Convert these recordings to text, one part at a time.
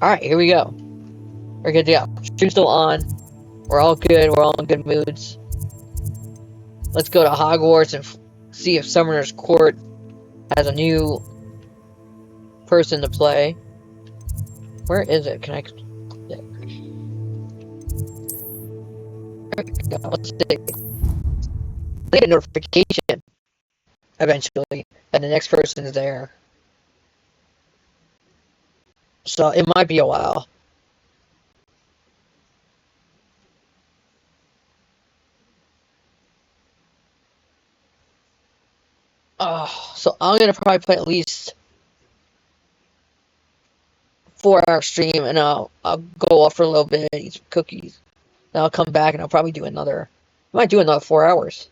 Alright, here we go. We're good to go. Stream's still on. We're all good. We're all in good moods. Let's go to Hogwarts and see if Summoner's Court has a new person to play. Where is it? Can I... There we go. Let's see. I get a notification eventually that the next person is there. So it might be a while. So I'm gonna probably play at least 4-hour stream, and I'll go off for a little bit, eat some cookies. Then I'll come back and I'll probably do another. I might do another 4 hours,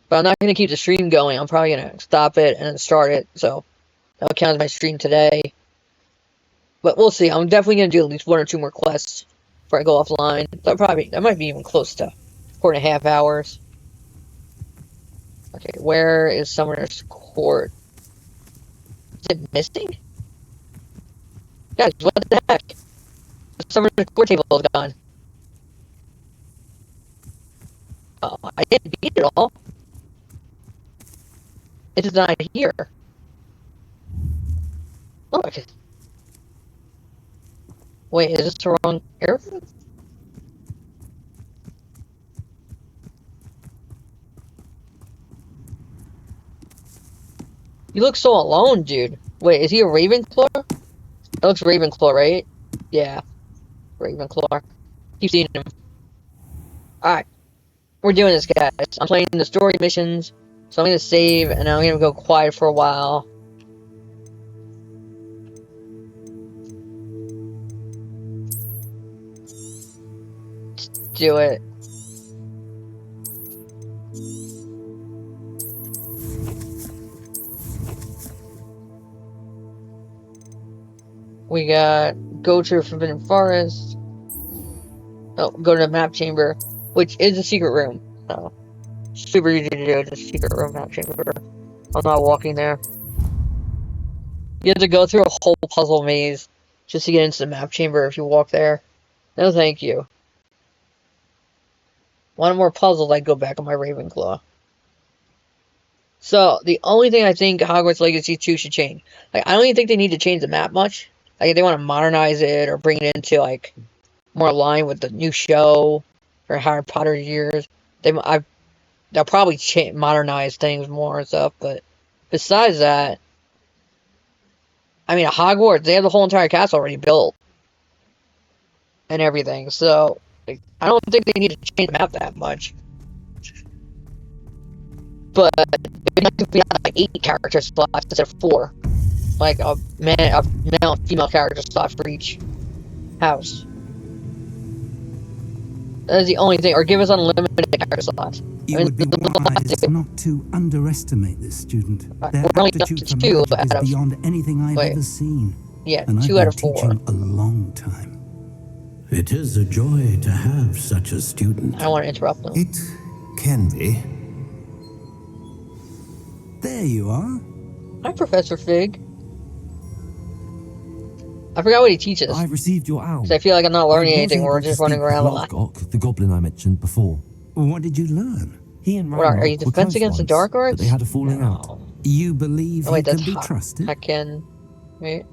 but I'm not gonna keep the stream going. I'm probably gonna stop it and then start it. So that'll count as my stream today. But we'll see. I'm definitely gonna do at least 1 or 2 more quests before I go offline. That might be even close to 4.5 hours. Okay, where is Summoner's Court? Is it missing? Guys, what the heck? The Summoner's Court table is gone. Oh, I didn't beat it all. It is not here. Look. Wait, is this the wrong area? You look so alone, dude. Wait, is he a Ravenclaw? That looks Ravenclaw, right? Yeah. Ravenclaw. Keep seeing him. Alright. We're doing this, guys. I'm playing the story missions. So I'm gonna save, and I'm gonna go quiet for a while. Let's do it. We got go to Forbidden Forest. Oh, go to the map chamber, which is a secret room. So, super easy to do. It's a secret room map chamber. I'm not walking there. You have to go through a whole puzzle maze just to get into the map chamber if you walk there. No, thank you. One more puzzle, I'd go back on my Ravenclaw. So, the only thing I think Hogwarts Legacy 2 should change. Like, I don't even think they need to change the map much. Like, if they want to modernize it or bring it into, like, more aligned with the new show or Harry Potter years, they'll probably modernize things more and stuff. But besides that, I mean, at Hogwarts, they have the whole entire castle already built and everything. So, like, I don't think they need to change the map that much. But if we have, like, 8 character slots instead of 4. Like a male and female character slot for each house. That is the only thing. Or give us unlimited character slots. You would be wise not to underestimate this student. Their aptitude for magic is beyond anything I've ever seen. Yeah, and 2 out of 4. I've been teaching a long time. It is a joy to have such a student. I don't want to interrupt them. It can be. There you are. Hi, Professor Fig. I forgot what he teaches. I've received your owl. I feel like I'm not learning anything. We're just running around a lot. The goblin I mentioned before. What did you learn? He and What are you, Defense Against the Dark Arts? They had a falling out. You believe he can be trusted? I can. Wait.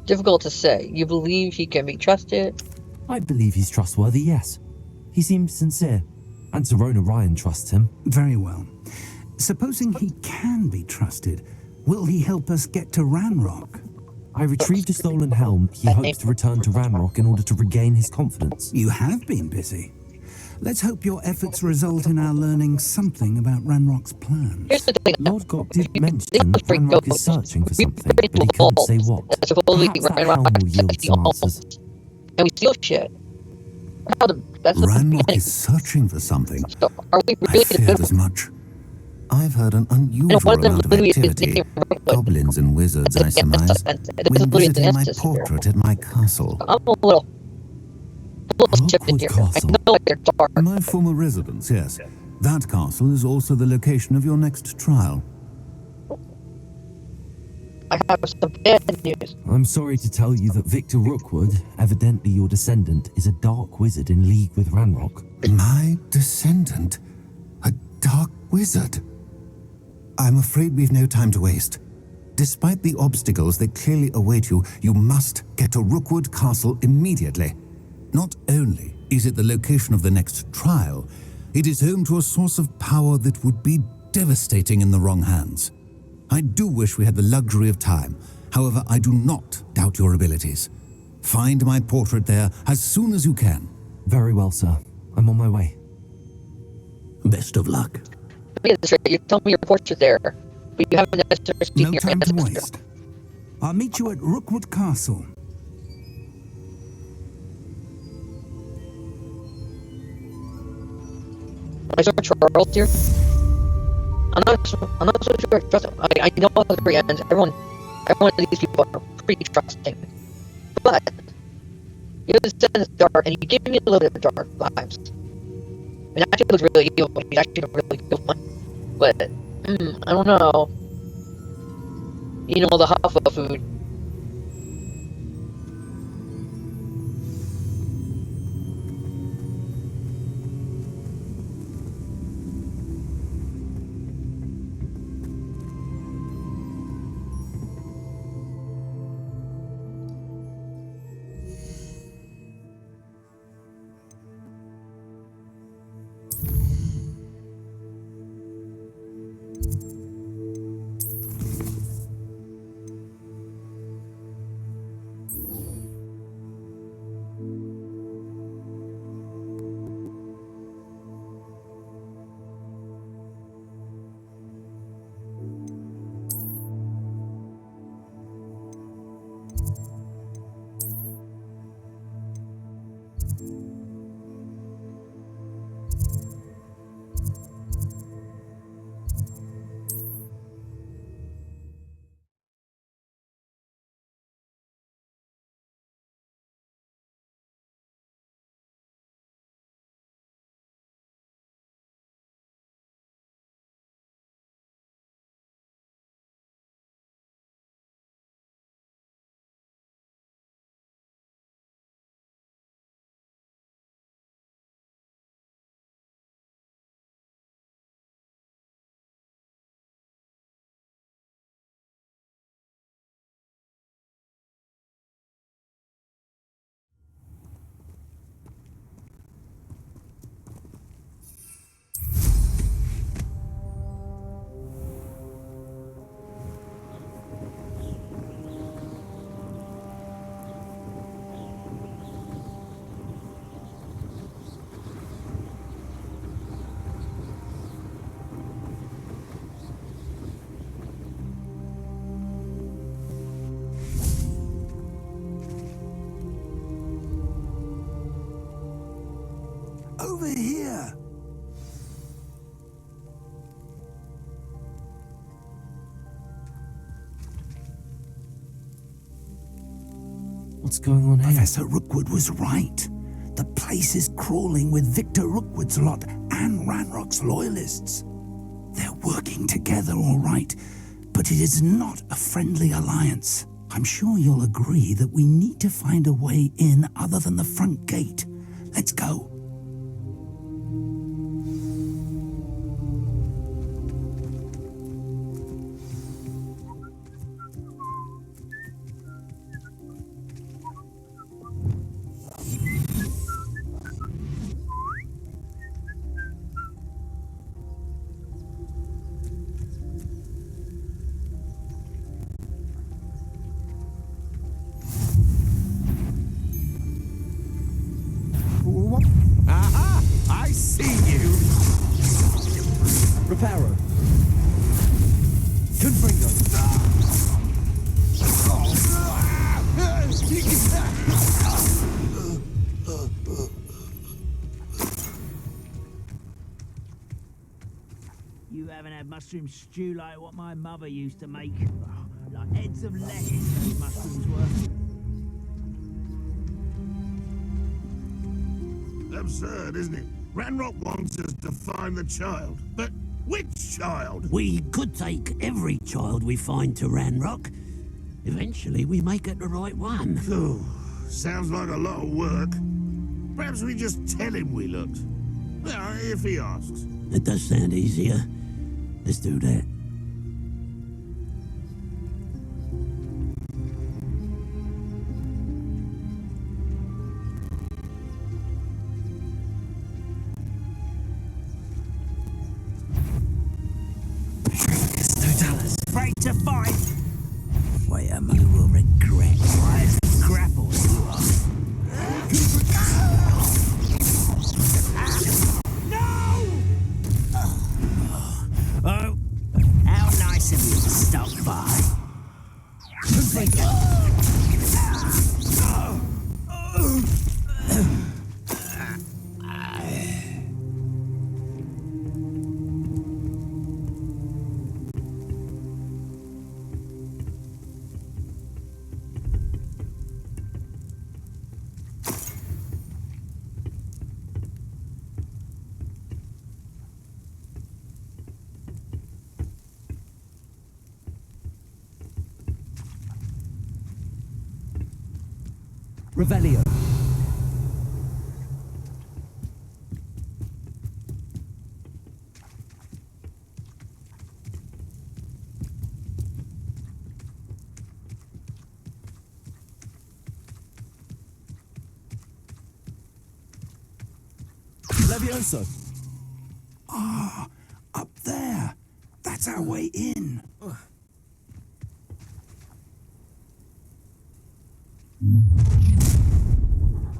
Difficult to say. You believe he can be trusted? I believe he's trustworthy, yes. He seems sincere. And Sirona Ryan trusts him. Very well. Supposing he can be trusted, will he help us get to Ranrock? I retrieved a stolen helm. He hopes to return to Ranrock in order to regain his confidence. You have been busy. Let's hope your efforts result in our learning something about Ranrock's plans. Here's the thing. Lord God did mention that Ranrock is searching for something, but he couldn't say what. Perhaps that helm will yield some answers. And we steal shit. Ranrock is searching for something. So are we really I feared as much. I've heard an unusual amount of activity. Goblins and wizards, I surmise. When visiting my portrait at my castle. I'm a little shifted here. I know they're dark. My former residence, yes. That castle is also the location of your next trial. I have some bad news. I'm sorry to tell you that Victor Rookwood, evidently your descendant, is a dark wizard in league with Ranrock. My descendant? A dark wizard? I'm afraid we've no time to waste. Despite the obstacles that clearly await you, you must get to Rookwood Castle immediately. Not only is it the location of the next trial, it is home to a source of power that would be devastating in the wrong hands. I do wish we had the luxury of time. However, I do not doubt your abilities. Find my portrait there as soon as you can. Very well, sir. I'm on my way. Best of luck. Let me get this right. You told me your portrait there, but you haven't necessarily seen No your time to ancestor. waste. I'll meet you at Rookwood Castle. I saw Charles here. I'm not so sure. Trust him. I know all the three ends. Everyone of these people are pretty trusting. But you're the sense dark, and you give me a little bit of dark vibes. It actually looks really evil. He's actually a really good one. But I don't know. You know, the Hufflepuff food. Over here. What's going on here? Professor Rookwood was right. The place is crawling with Victor Rookwood's lot and Ranrock's loyalists. They're working together, all right, but it is not a friendly alliance. I'm sure you'll agree that we need to find a way in other than the front gate. Let's go. Aha! I see you! Reparo. Confringo. You haven't had mushroom stew like what my mother used to make. Oh, like heads of lettuce, those mushrooms were. Absurd, isn't it? Ranrock wants us to find the child. But which child? We could take every child we find to Ranrock, Eventually, we may get the right one. Phew, sounds like a lot of work. Perhaps we just tell him we looked. Well, if he asks. It does sound easier. Let's do that. Afraid to fight. Wait a moment, you will regret. Grapple you are. Oh, how nice of you to stop by. Revelio. Levioso. Ah, up there. That's our way in.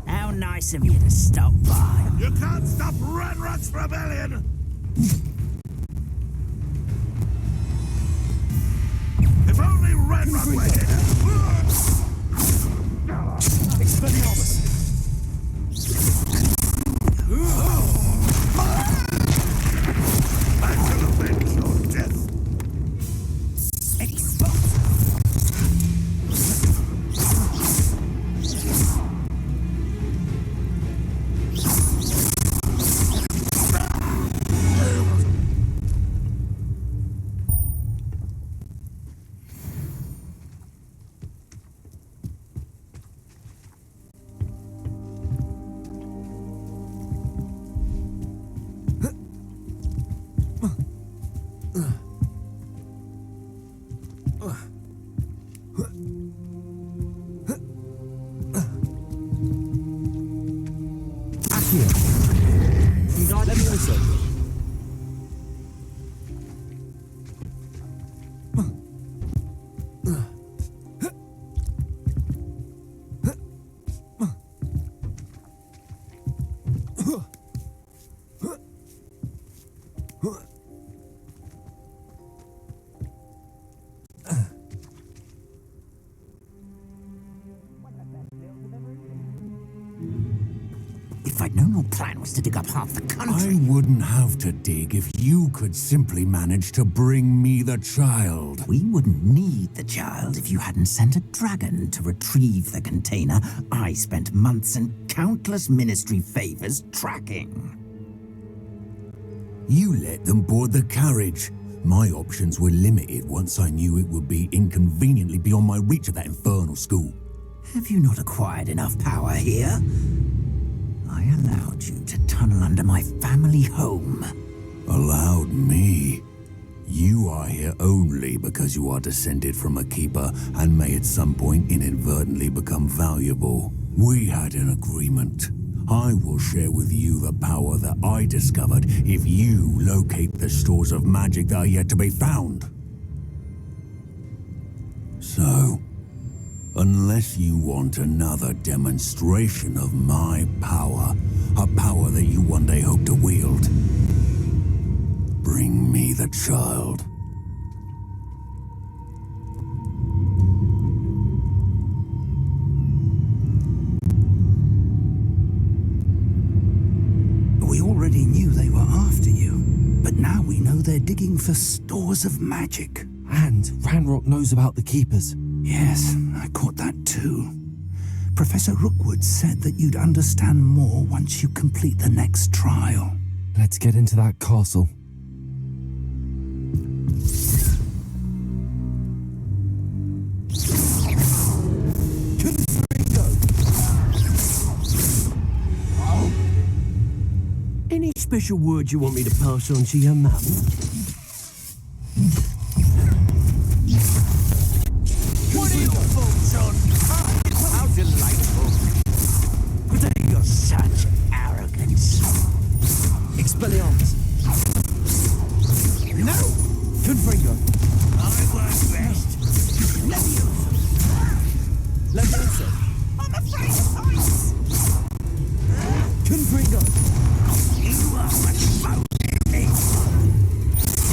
How nice of you to stop by. You can't stop Ranrock's rebellion! If only Ranrock were here! Expelliarmus. I shall avenge your death! Levioso. If I'd known your plan was to dig up half the country. I wouldn't have to dig if you could simply manage to bring me the child. We wouldn't need the child if you hadn't sent a dragon to retrieve the container I spent months and countless ministry favors tracking. You let them board the carriage. My options were limited once I knew it would be inconveniently beyond my reach at that infernal school. Have you not acquired enough power here? I allowed you to tunnel under my family home. Allowed me? You are here only because you are descended from a keeper and may at some point inadvertently become valuable. We had an agreement. I will share with you the power that I discovered if you locate the stores of magic that are yet to be found. So, unless you want another demonstration of my power, a power that you one day hope to wield, bring me the child. We already knew they were after you, but now we know they're digging for stores of magic. And Ranrock knows about the Keepers. Yes, I caught that too. Professor Rookwood said that you'd understand more once you complete the next trial. Let's get into that castle. special word you want me to pass on to your mum? What are your thoughts on? How delightful. You're such arrogance. Expelliarmus. No! Confringo. I work best. Leviosa. I'm afraid of heights. Confringo. You are what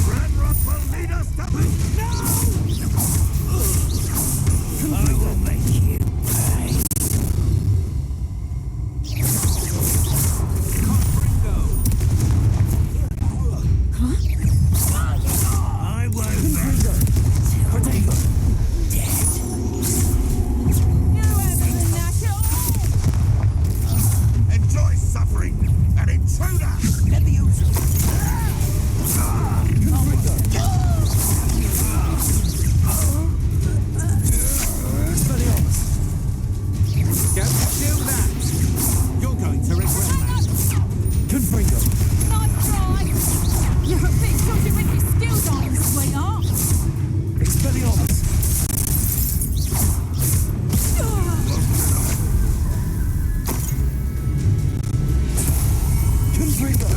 Ranrock will lead us to No! I will make you pay. I won't Protego. Dead. You haven't been natural. enjoy suffering. An intruder. Leviosa. Expelliarmus. Don't do that. You're going to regret that. Confringo. Nice try. You're a bit dodgy with your skills, aren't you, sweetheart? Expelliarmus. Confringo.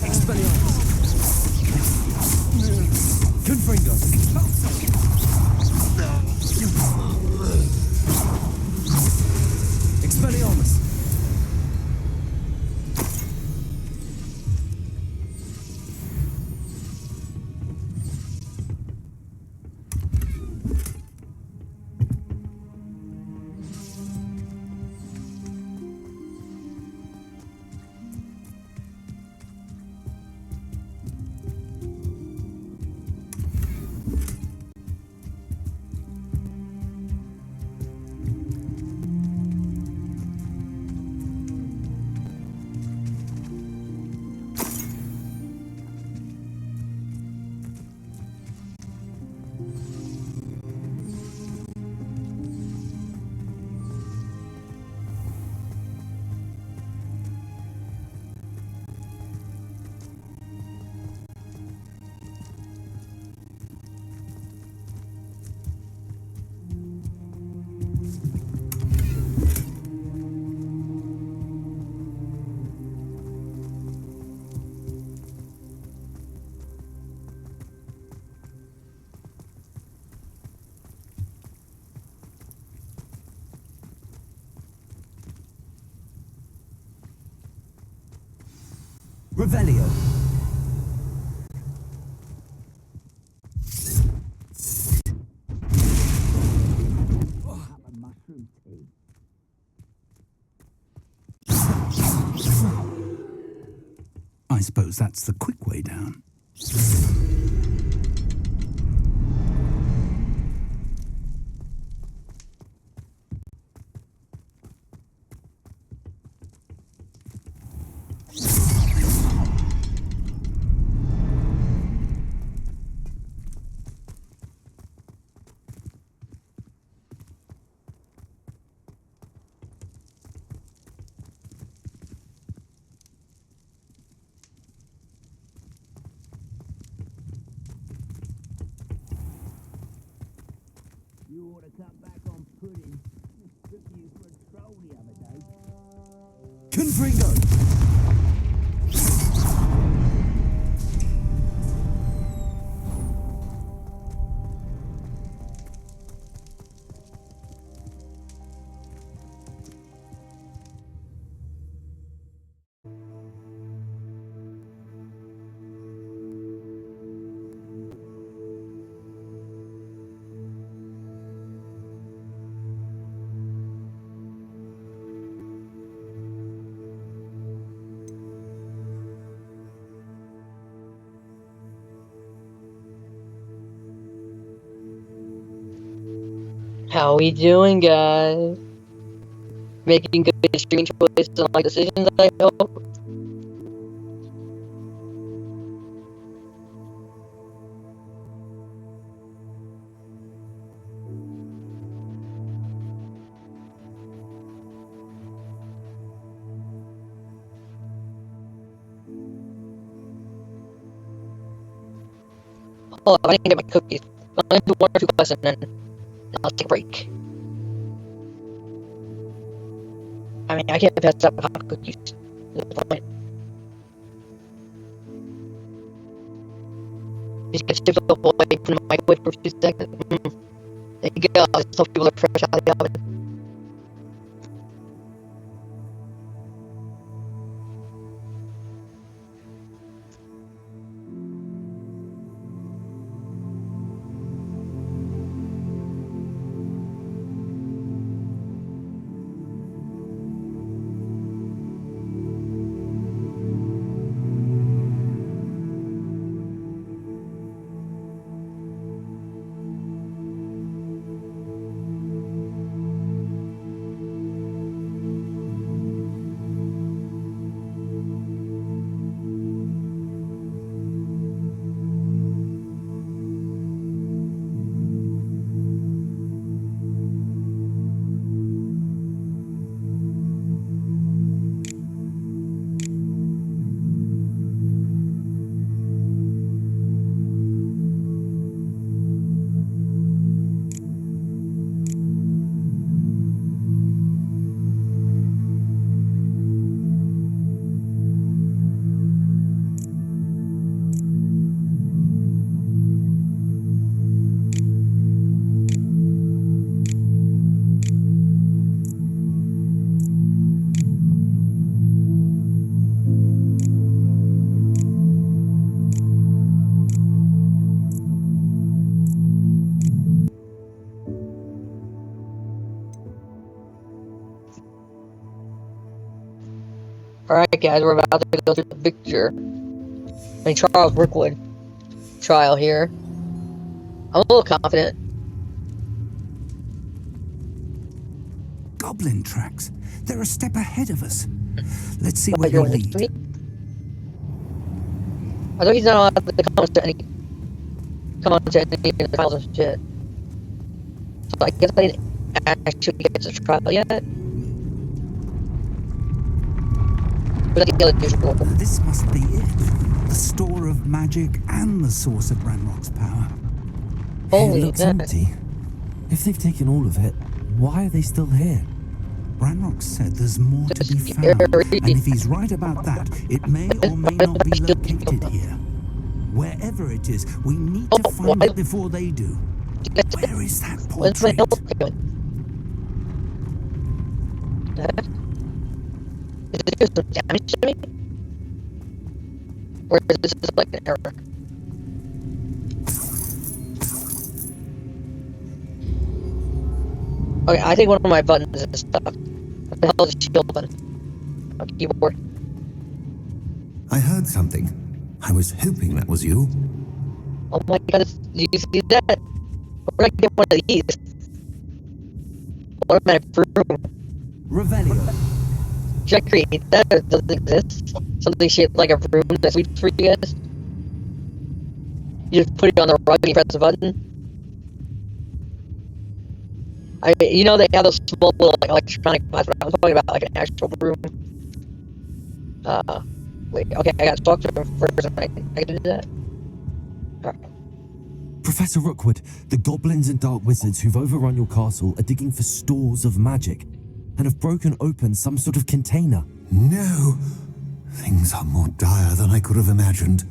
Expelliarmus. Confringo. Expelliarmus. Revelio. I suppose that's the quick way down. You ought to cut back on pudding. Took you for a troll the other day. Confringo. How we doing, guys? Making good streaming choices and like decisions, I hope. Oh, I didn't get my cookies. I'm gonna do 1 or 2 quests and then I'll take a break. I mean, I can't pass up hot cookies. What's the point? Just get shipped away from the microwave for 2 seconds. There you go. Some people are fresh out of the oven. Alright guys, we're about to go through the picture. Charles Rookwood trial here. I'm a little confident. Goblin tracks. They're a step ahead of us. Let's see where they lead. I know he's not allowed to come to any of the trials and shit. So I guess I didn't actually get to trial yet. But that's the other usual. This must be it. The store of magic and the source of Ranrock's power. Holy it looks man. empty. If they've taken all of it, why are they still here? Ranrock said there's more to be found, Scary. and if he's right about that, it may or may not be located here. Wherever it is, we need to find it before they do. Where is that When's my portrait? health going? Is it do some damage to me? Or is this just like an error? Okay, I think one of my buttons is stuck. What the hell is the shield button? On keyboard. I heard something. I was hoping that was you. Oh my god, do you see that? Where did I get one of these? What am I room? Revelio. Should I create that or does it exist? Something shaped like a room that's sweet for you guys? You just put it on the rug and you press the button? You know they have those small little like electronic buttons, but I was talking about like an actual room. Wait, okay, I got to talk to him first and I can do that? Alright. Professor Rookwood, the goblins and dark wizards who've overrun your castle are digging for stores of magic and have broken open some sort of container. No. Things are more dire than I could have imagined.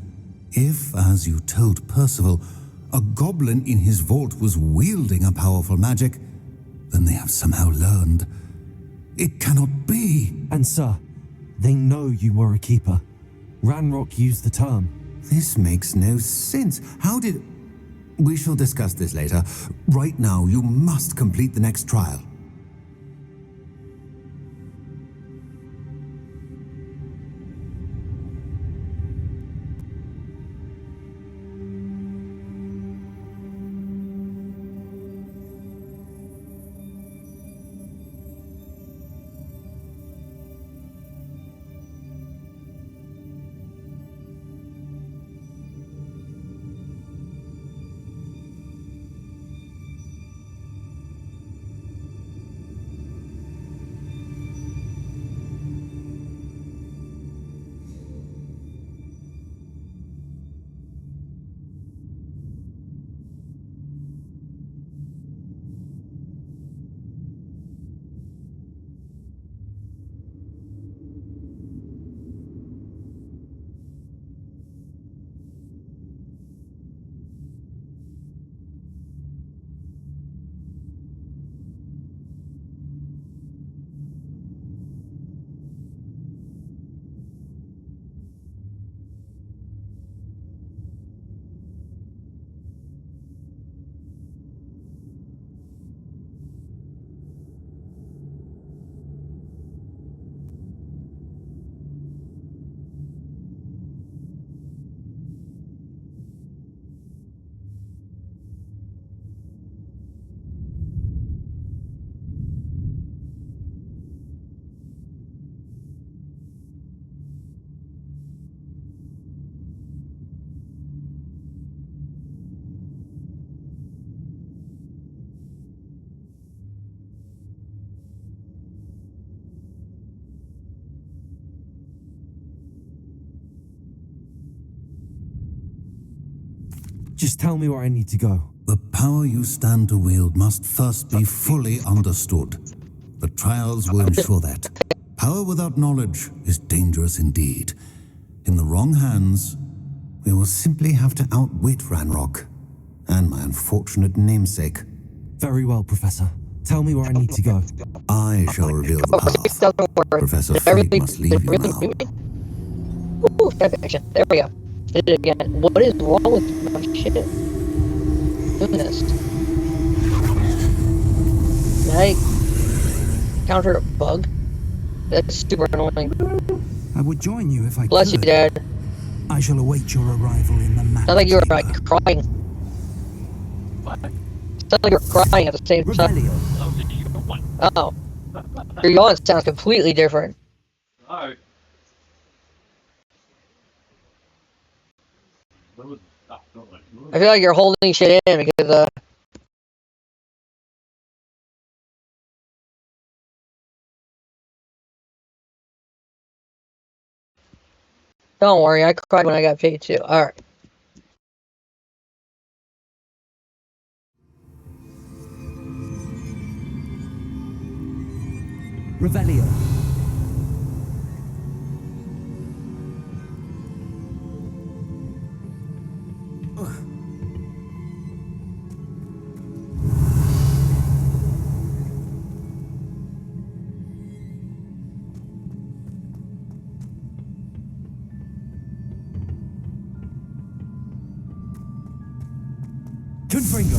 If, as you told Percival, a goblin in his vault was wielding a powerful magic, then they have somehow learned. It cannot be. And sir, they know you were a keeper. Ranrock used the term. This makes no sense. How did... We shall discuss this later. Right now, you must complete the next trial. Just tell me where I need to go. The power you stand to wield must first be fully understood. The trials will ensure that. Power without knowledge is dangerous indeed. In the wrong hands, we will simply have to outwit Ranrock and my unfortunate namesake. Very well, Professor. Tell me where I need to go. I shall reveal the path. Professor Fleet must leave you now. Ooh, action. There we go. Did it again. What is wrong with my shit? Doing this. Did I counter a bug? That's super annoying. I would join you if I Bless could. you, Dad. I shall await your arrival in the map. Sounds like you were chamber. like crying. Sounds like you were crying at the same time. Revelio. Oh. Your yawn sounds completely different. Oh. I feel like you're holding shit in because, don't worry, I cried when I got paid too. Alright. Revelio. Confringo.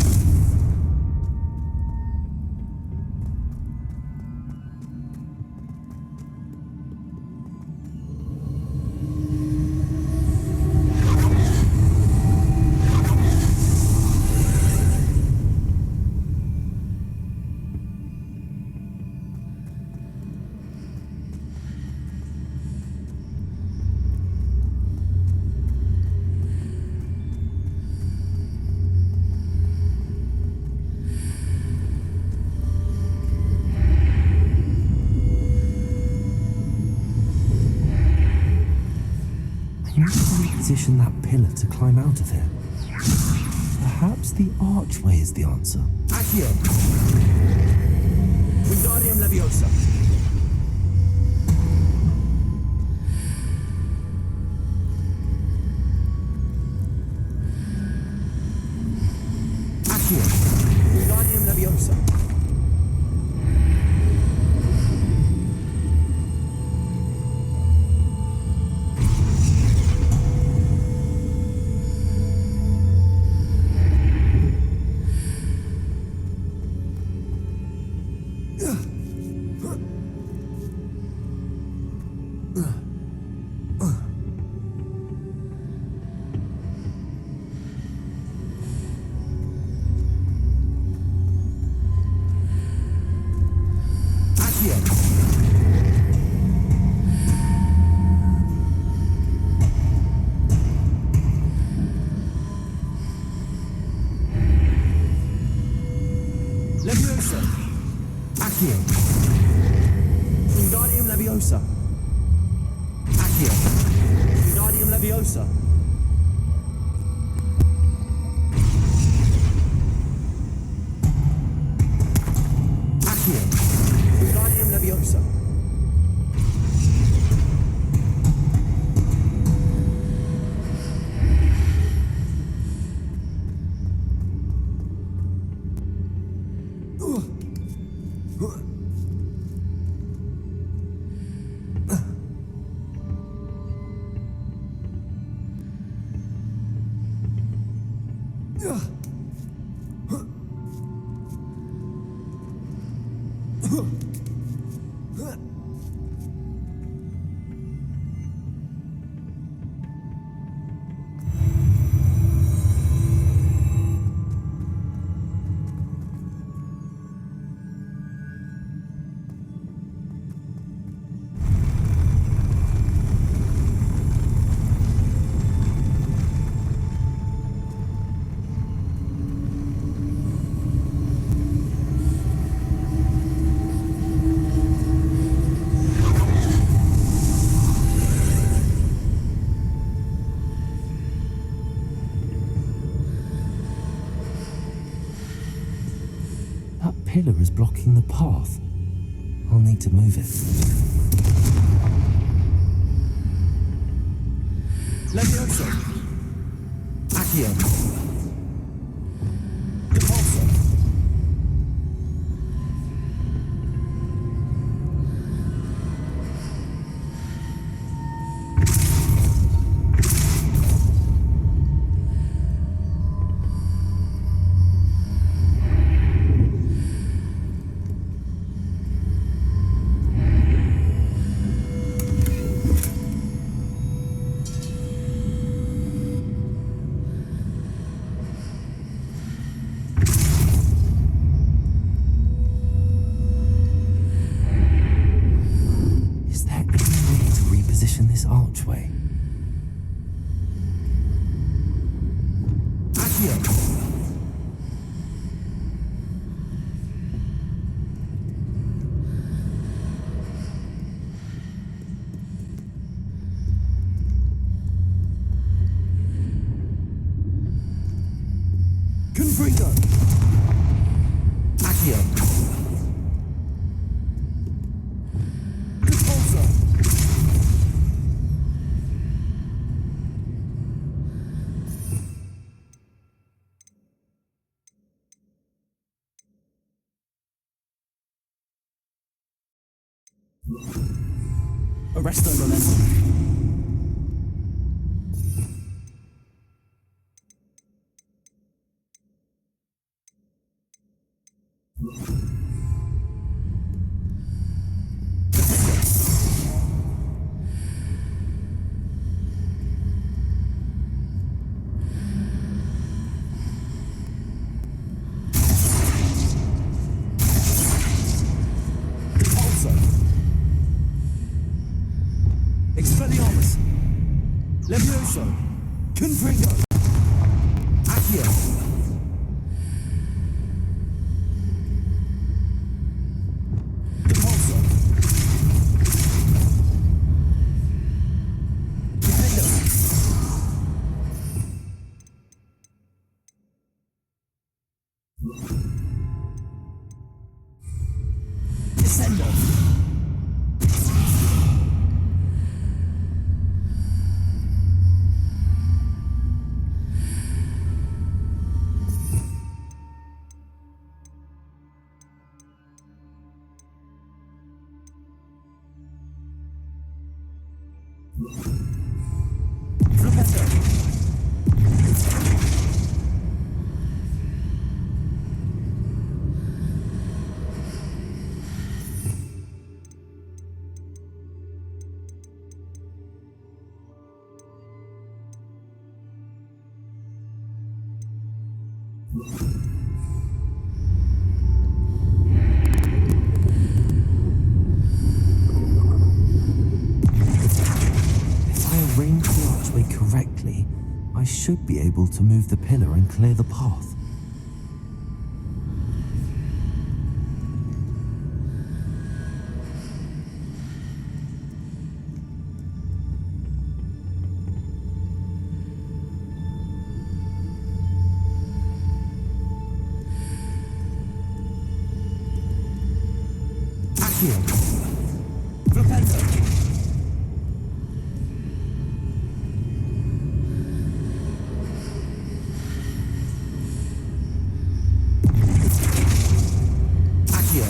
How do we position that pillar to climb out of here? Perhaps the archway is the answer. Accio. Wingardium Leviosa. Accio. Wingardium Leviosa. Leviosa. Accio. Wingardium Leviosa. Accio. Wingardium Leviosa. Accio. Wingardium Leviosa. That pillar is blocking the path. I'll need to move it. Levioso. Accio. Depulso. Is there any way to reposition this archway? Accio. Confringo. Accio. Depulso. Arresto Momento. Depulso. Expelliarmus. Levioso. Confringo. Accio. Depulso. Defendo. Descendo. Flupendo. If I arrange the archway correctly, I should be able to move the pillar and clear the path. Accio. Flupendo. Accio.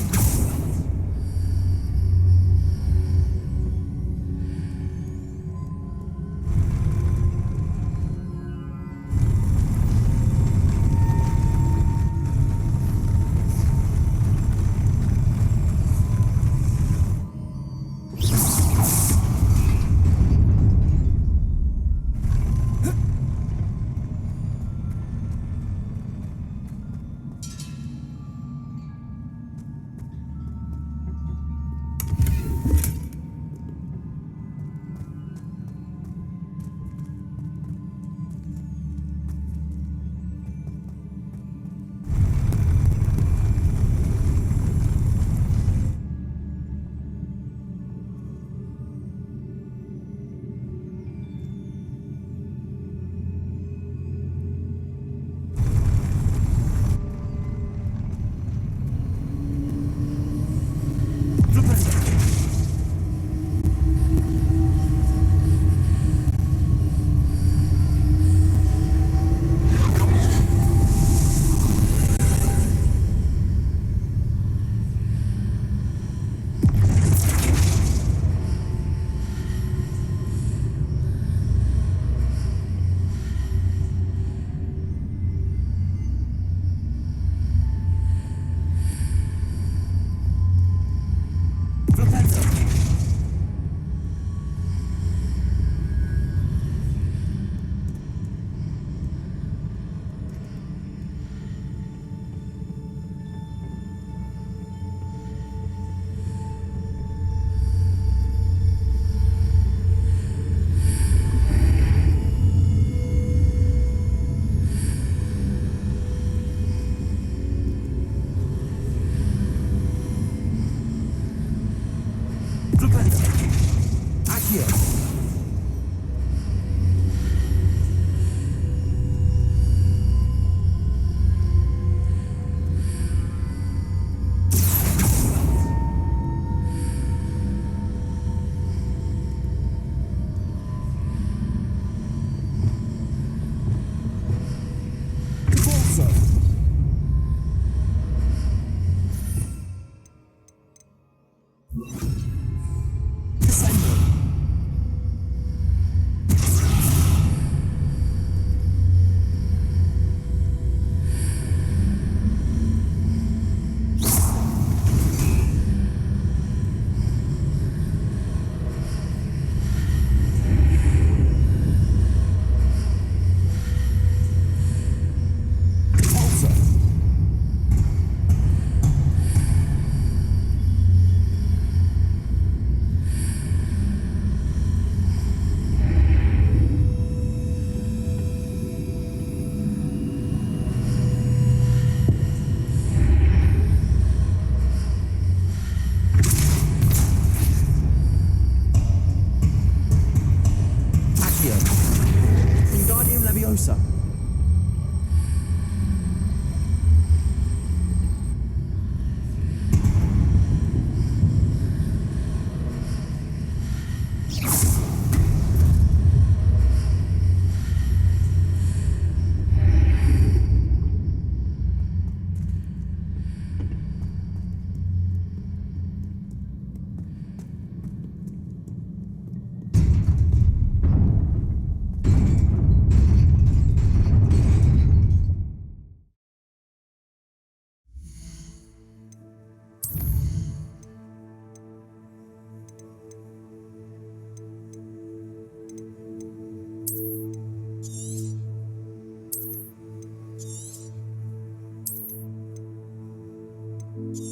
Confringo!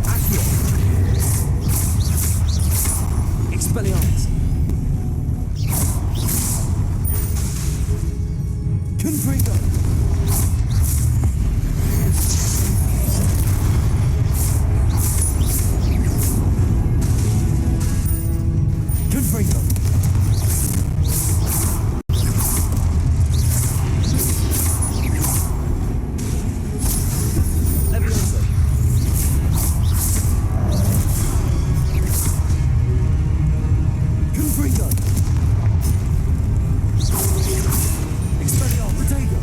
Accio! Expelliarmus! Confringo! Confringo! Leviosa! Confringo! Expelliarmus! Protego!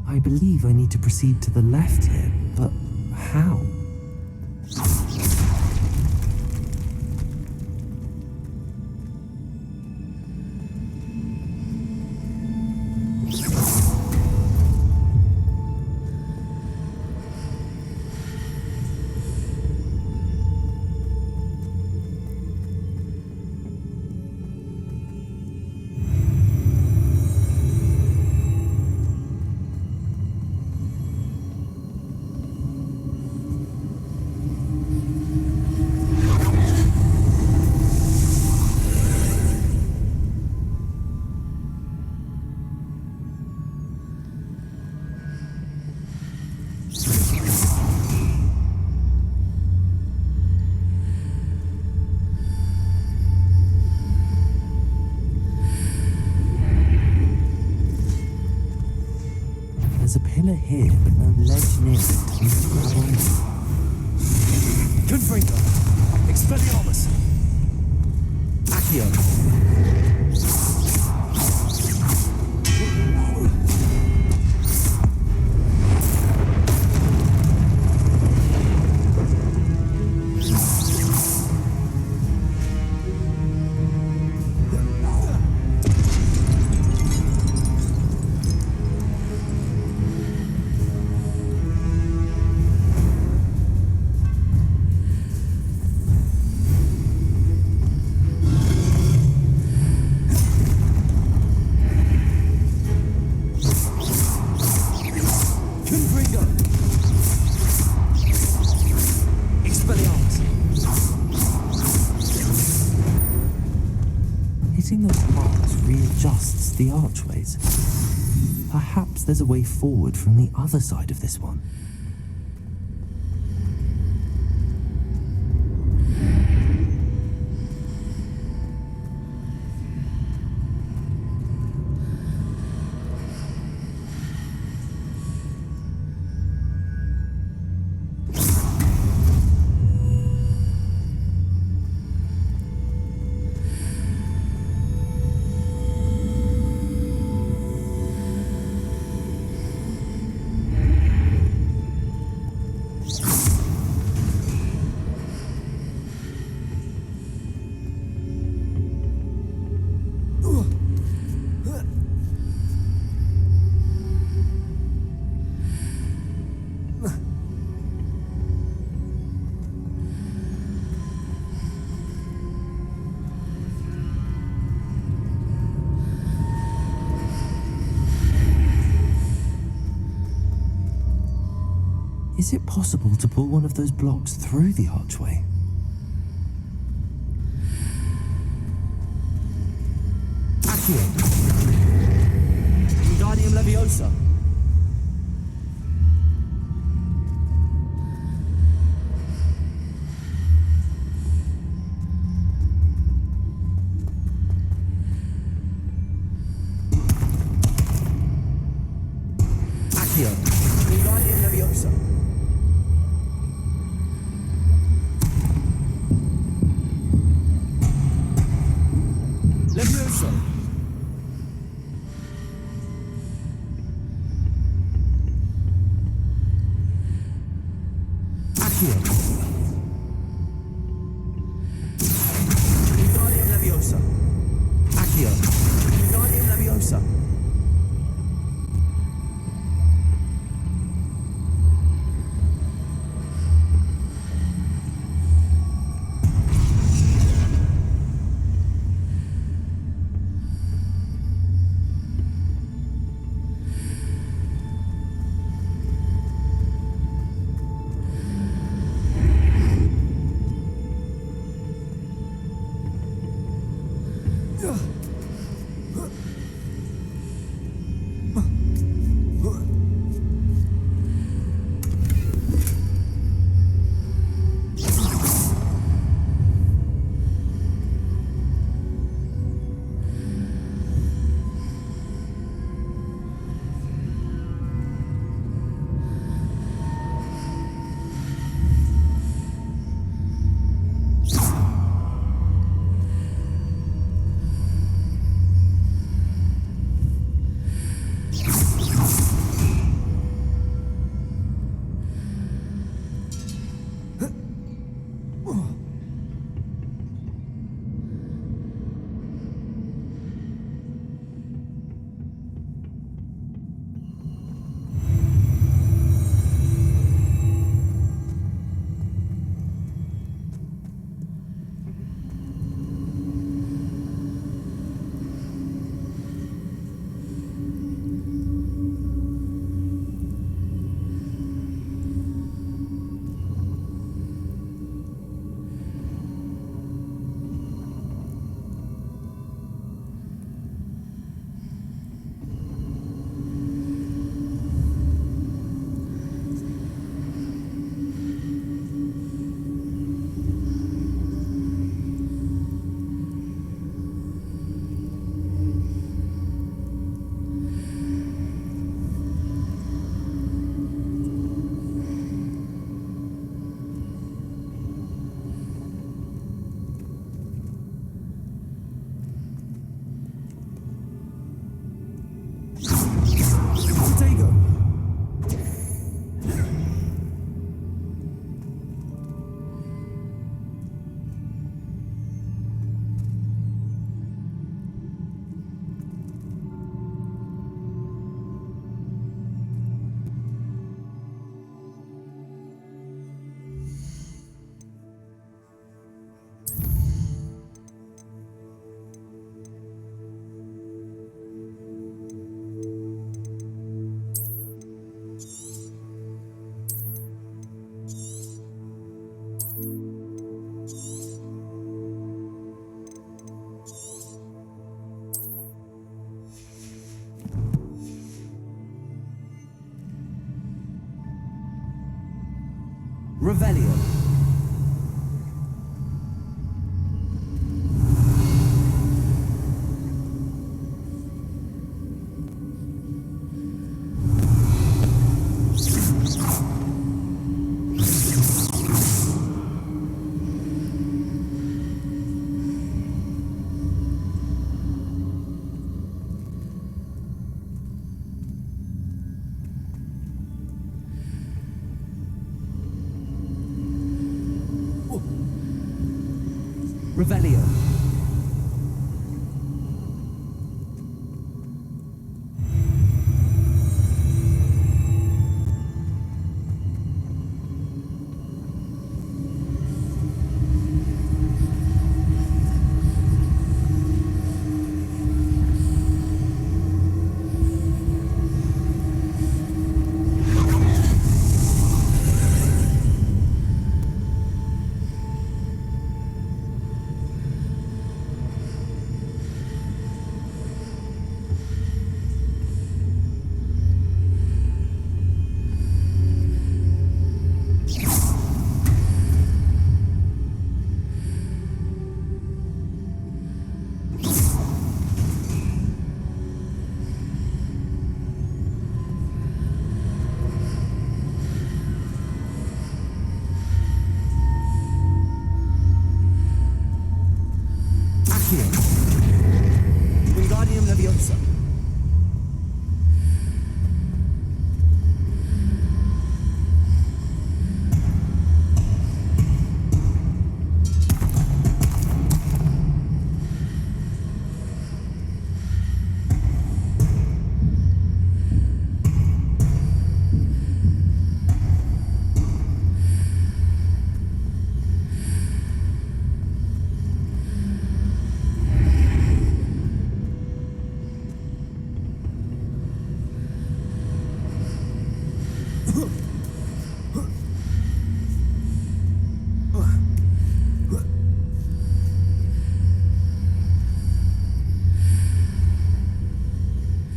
I believe I need to proceed to the left here, but how? There's a pillar here, but no ledge near it. Confringo! Expelliarmus! Accio! Hitting those marks readjusts the archways. Perhaps there's a way forward from the other side of this one. Is it possible to pull one of those blocks through the archway? Accio! Wingardium Leviosa! Levioso! Accio! Wingardium Leviosa! Accio! Wingardium Leviosa! Revelio. Revelio. Accio. Leviosa.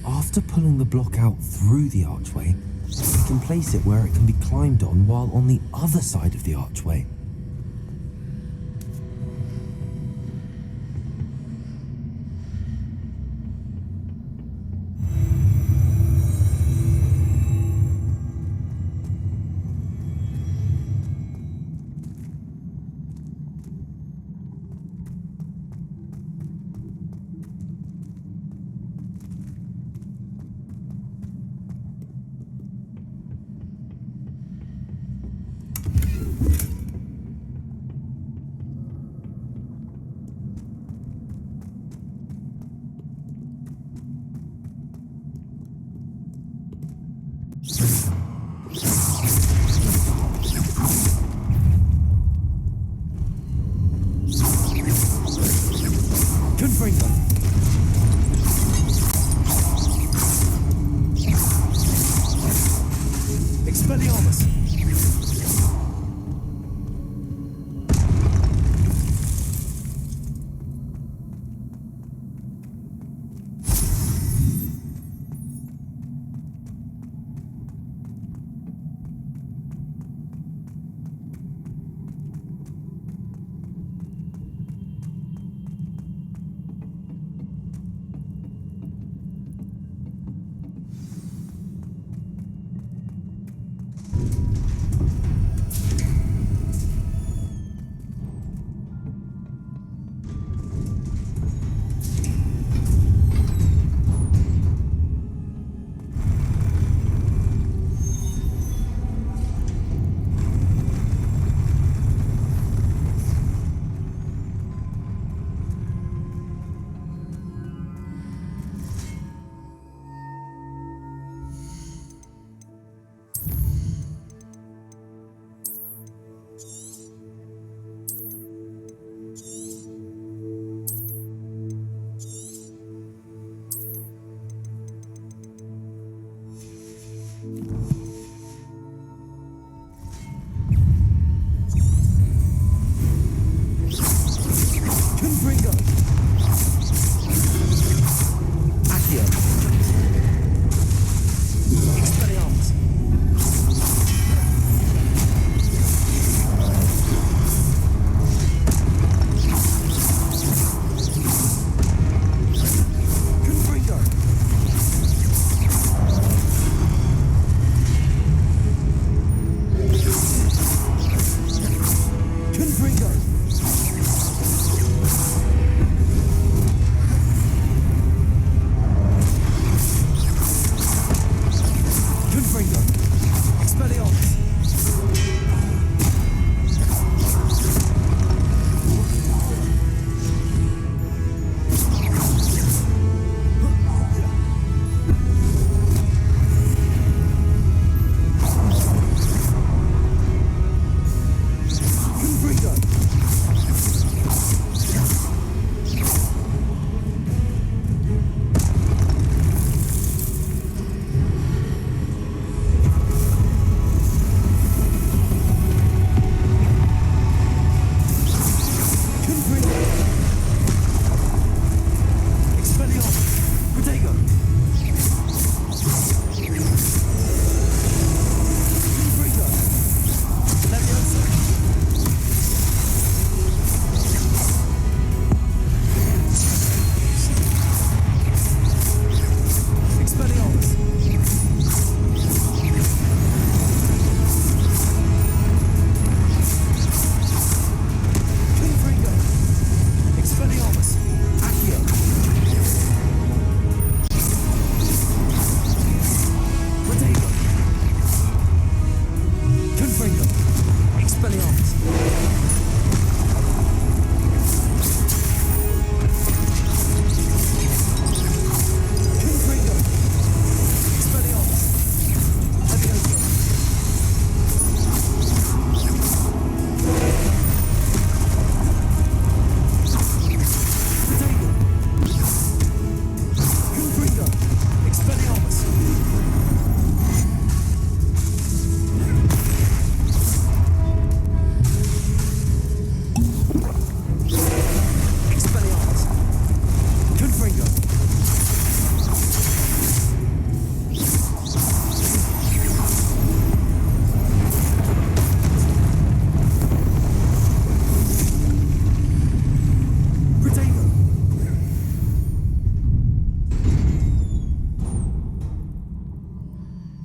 After pulling the block out through the archway, we can place it where it can be climbed on while on the other side of the archway. Confringo. Expelliarmus.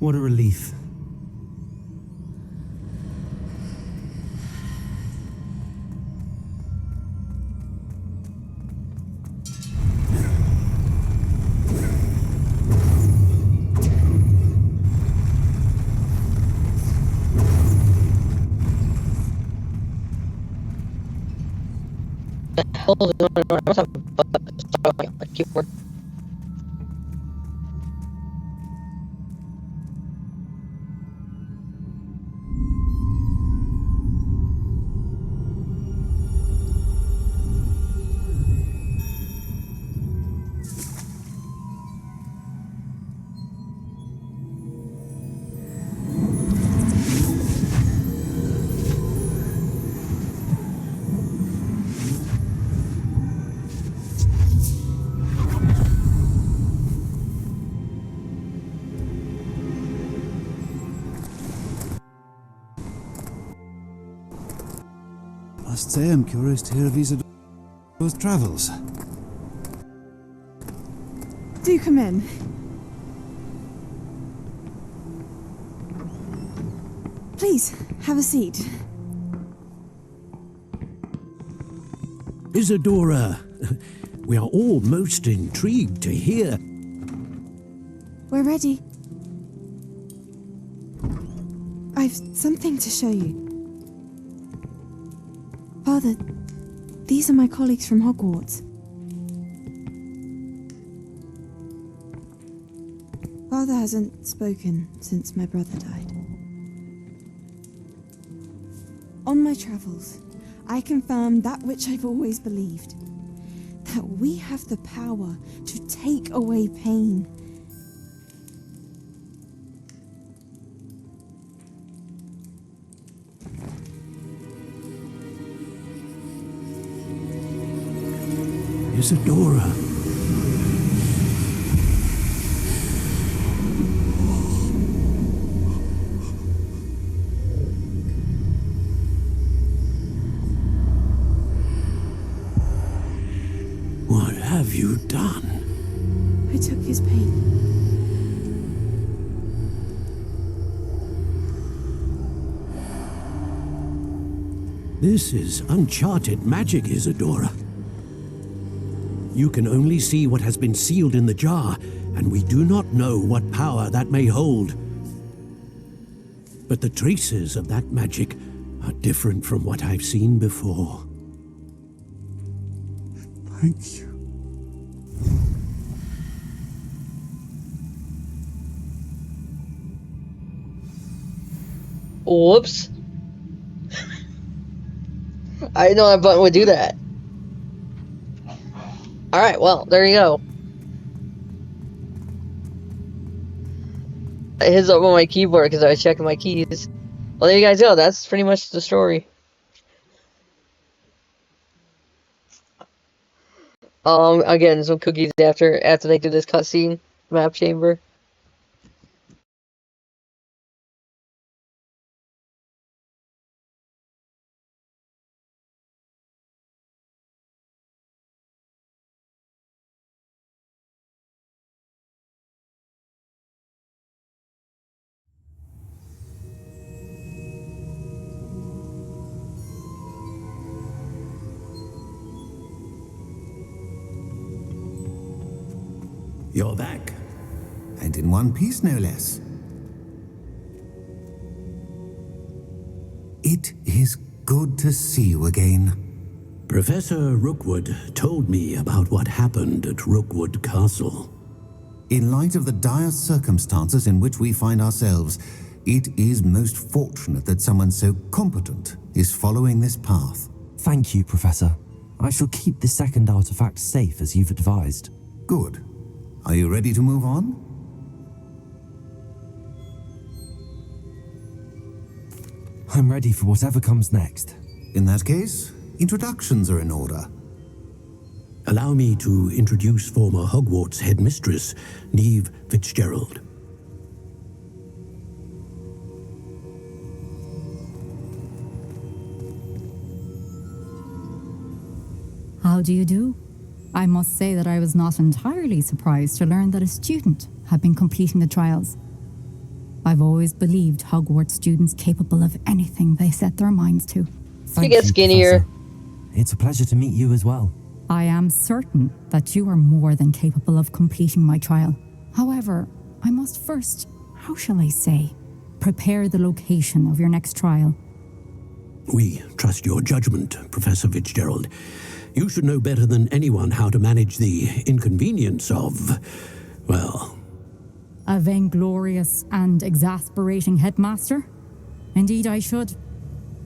What a relief. Hell is going on? I must have a keyboard. Must say I'm curious to hear of Isadora's travels. Do come in. Please, have a seat. Isadora, we are all most intrigued to hear. We're ready. I've something to show you. Father, these are my colleagues from Hogwarts. Father hasn't spoken since my brother died. On my travels, I confirmed that which I've always believed. That we have the power to take away pain. Isadora. What have you done? I took his pain. This is uncharted magic, Isadora. You can only see what has been sealed in the jar, and we do not know what power that may hold. But the traces of that magic are different from what I've seen before. Thank you. Whoops. I didn't know that button would do that. Alright, well, there you go. I hit up on my keyboard because I was checking my keys. Well, there you guys go. That's pretty much the story. Again, some cookies after they do this cutscene map chamber. You're back. And in one piece, no less. It is good to see you again. Professor Rookwood told me about what happened at Rookwood Castle. In light of the dire circumstances in which we find ourselves, it is most fortunate that someone so competent is following this path. Thank you, Professor. I shall keep the second artifact safe as you've advised. Good. Are you ready to move on? I'm ready for whatever comes next. In that case, introductions are in order. Allow me to introduce former Hogwarts headmistress, Neve Fitzgerald. How do you do? I must say that I was not entirely surprised to learn that a student had been completing the trials. I've always believed Hogwarts students capable of anything they set their minds to. You get skinnier. Professor. It's a pleasure to meet you as well. I am certain that you are more than capable of completing my trial. However, I must first, how shall I say, prepare the location of your next trial. We trust your judgment, Professor Fitzgerald. You should know better than anyone how to manage the inconvenience of, well... A vainglorious and exasperating headmaster? Indeed I should.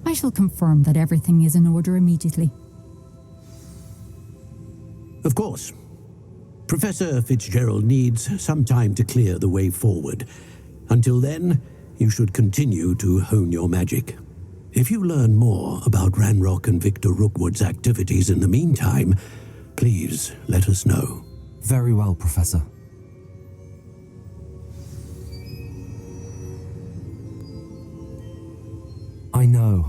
I shall confirm that everything is in order immediately. Of course. Professor Fitzgerald needs some time to clear the way forward. Until then, you should continue to hone your magic. If you learn more about Ranrock and Victor Rookwood's activities in the meantime, please let us know. Very well, Professor. I know.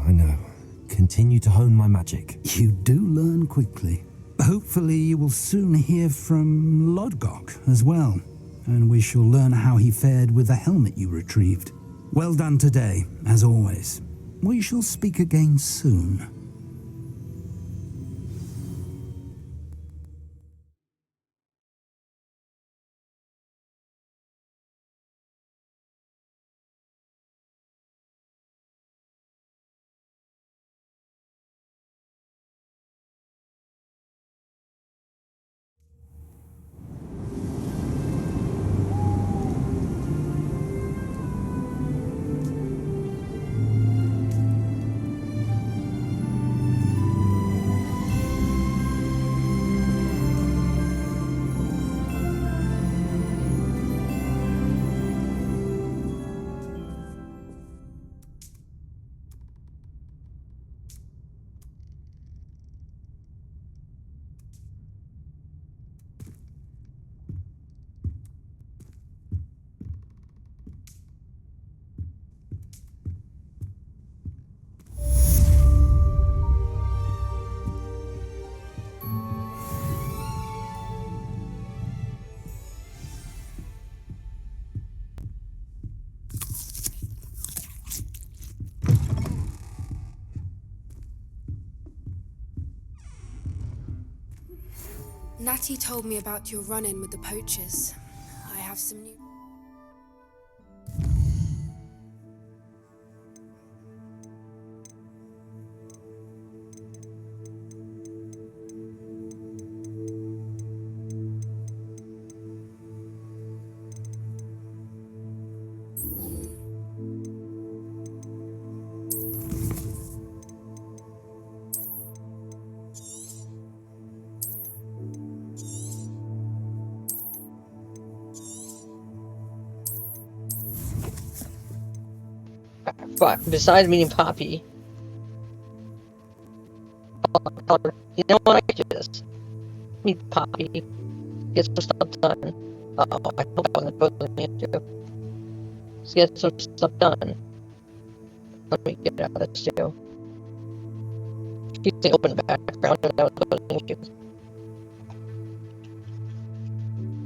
Continue to hone my magic. You do learn quickly. Hopefully you will soon hear from Lodgok as well, and we shall learn how he fared with the helmet you retrieved. Well done today, as always. We shall speak again soon. Natty told me about your run-in with the poachers. I have some new... But besides meeting Poppy, you know what? I could just meet Poppy, get some stuff done. Uh-oh, I hope I wasn't supposed to. Let's get some stuff done. Let me get out of this too. She's the open background, and that was an issue.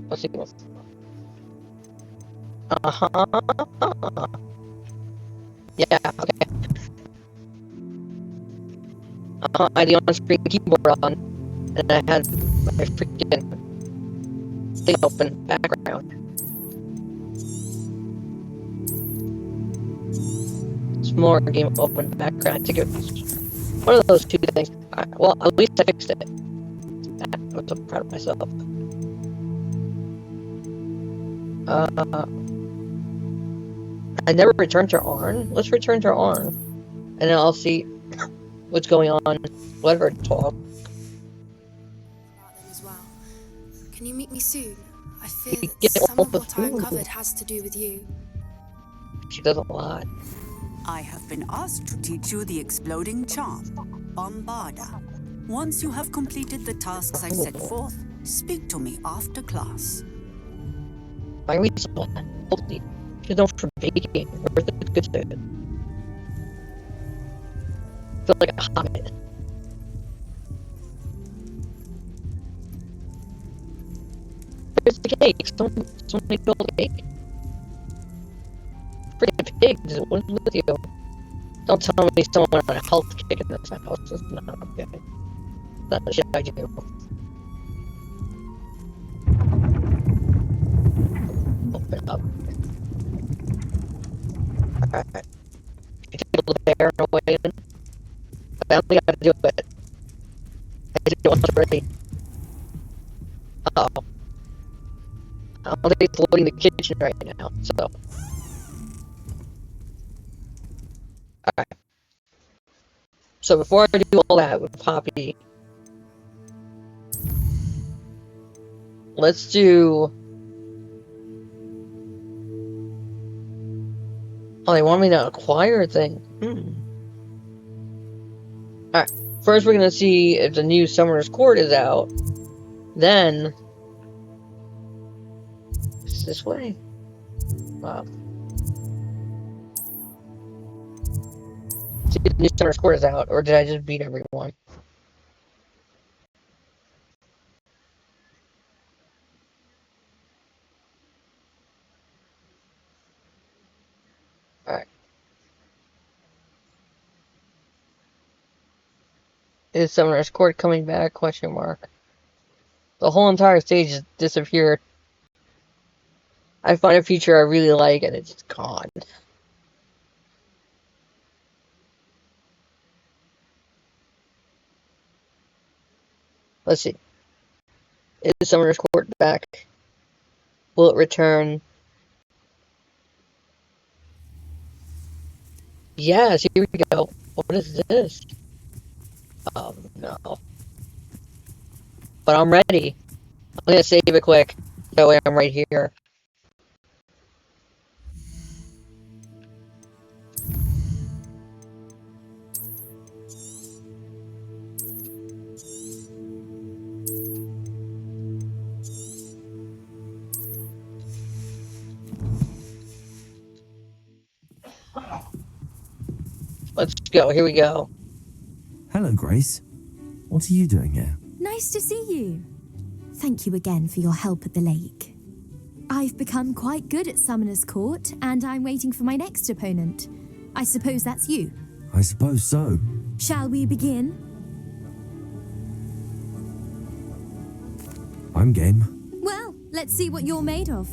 Let's see. Yeah, okay. I had the on-screen keyboard on, and I had my freaking thing open background. It's more game open background. I think it was one of those two things. Well, at least I fixed it. I was so proud of myself. I never returned to Arn. Let's return to Arn, and then I'll see what's going on. Let her talk. About them as well. Can you meet me soon? I fear that some of what I uncovered has to do with you. She does a lot. I have been asked to teach you the exploding charm, Bombarda. Once you have completed the tasks I set forth, speak to me after class. Why are we so healthy? She's known for baking. Where's the good food? I feel like a hobbit. Where's the cake? Someone make all the cake. pigs. What's with you? Don't tell me someone on a health kick in this house. That's not okay. That's the shit I do. Open up. Alright. You take the bear away. I only gotta do it. I did it once already. Uh-oh. I don't think it's loading the kitchen right now, so. Alright. So before I do all that with Poppy, let's do... Oh, they want me to acquire a thing. Alright. First we're gonna see if the new Summoner's Court is out. Then... It's this way. Wow. See if the new Summoner's Court is out, or did I just beat everyone? Alright. Is Summoner's Court coming back? Question mark. The whole entire stage has disappeared. I find a feature I really like and it's gone. Let's see. Is Summoner's Court back? Will it return? Yes, here we go. What is this? Oh no. But I'm ready. I'm gonna save it quick. That way I'm right here. Let's go. Here we go. Hello, Grace. What are you doing here? Nice to see you. Thank you again for your help at the lake. I've become quite good at Summoner's Court, and I'm waiting for my next opponent. I suppose that's you. I suppose so. Shall we begin? I'm game. Well, let's see what you're made of.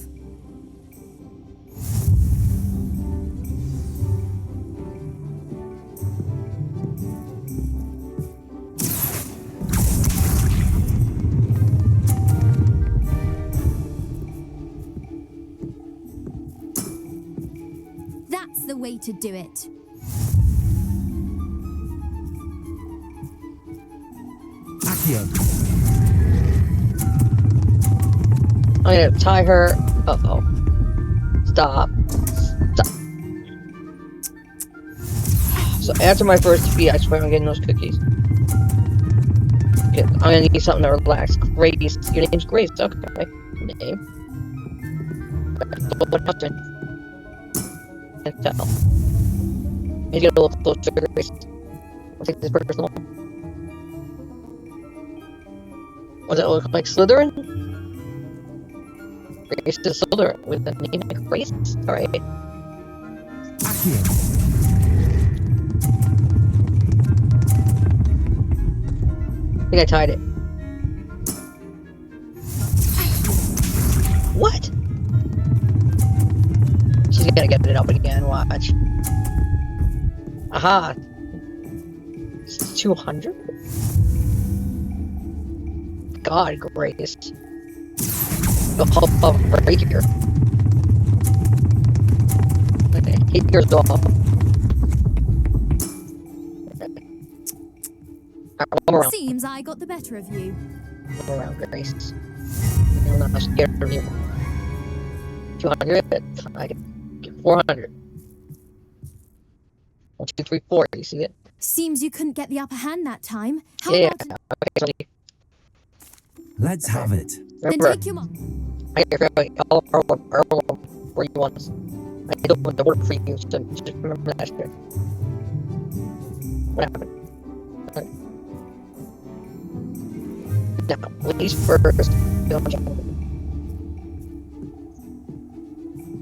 That's the way to do it. Accio. I'm gonna tie her. Uh-oh. Stop. Stop. So after my first defeat, I swear I'm getting those cookies. Okay, I'm gonna need something to relax. Grace. Your name's Grace. Okay. Name. What happened? Can't tell. Maybe get a little closer to Grace. I'll take this personal. What does that look like? Slytherin? Grace is Slytherin with the name like Grace? Alright. I think I tied it. What? She's gonna get it up again, watch. Aha! It's 200? God, Grace. The Hufflepuff right here. Okay, here's off. Alright, Seems I got the better of you. one around, Grace. I'm not scared of you. 200, I can get 400. 1, 2, 3, 4, you see it? Seems you couldn't get the upper hand that time. How Yeah, about... okay, Let's have it. Then remember, take your mark. I all where you want us. I don't want to work for you, so just remember that shit. What happened? Okay. Now, ladies first.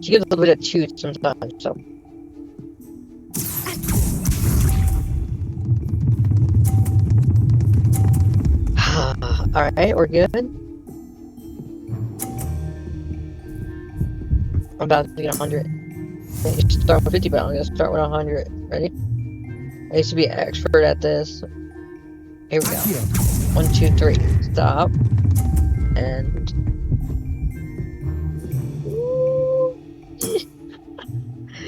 She gives a little bit of toot sometimes, so Alright, we're good. I'm about to get 100. You should start with 50, but I'm gonna start with 100. Ready? I used to be an expert at this. Here we go. 1, 2, 3. Stop. And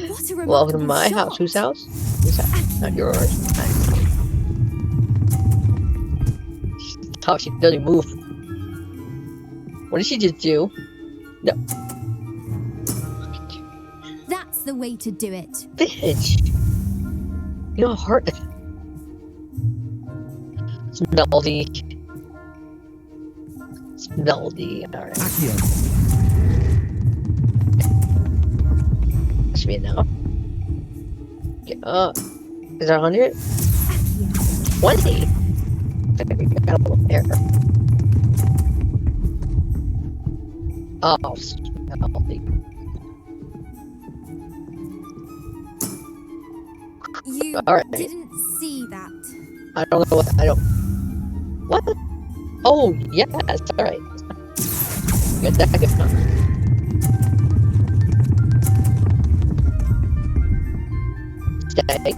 What a welcome to remarkable my shot. house. Whose house? Whose house? Not yours. Stop, she doesn't move. What did she just do? No. That's the way to do it. Bitch. You know how hard. Smelly. Smelly. Alright. That should be enough. Get up. Is that 100? 20! I think we got a little error. Oh, smelly. You Alright. didn't see that. I don't know what. I don't. What? Oh, yes. Alright. Get that good. Stay.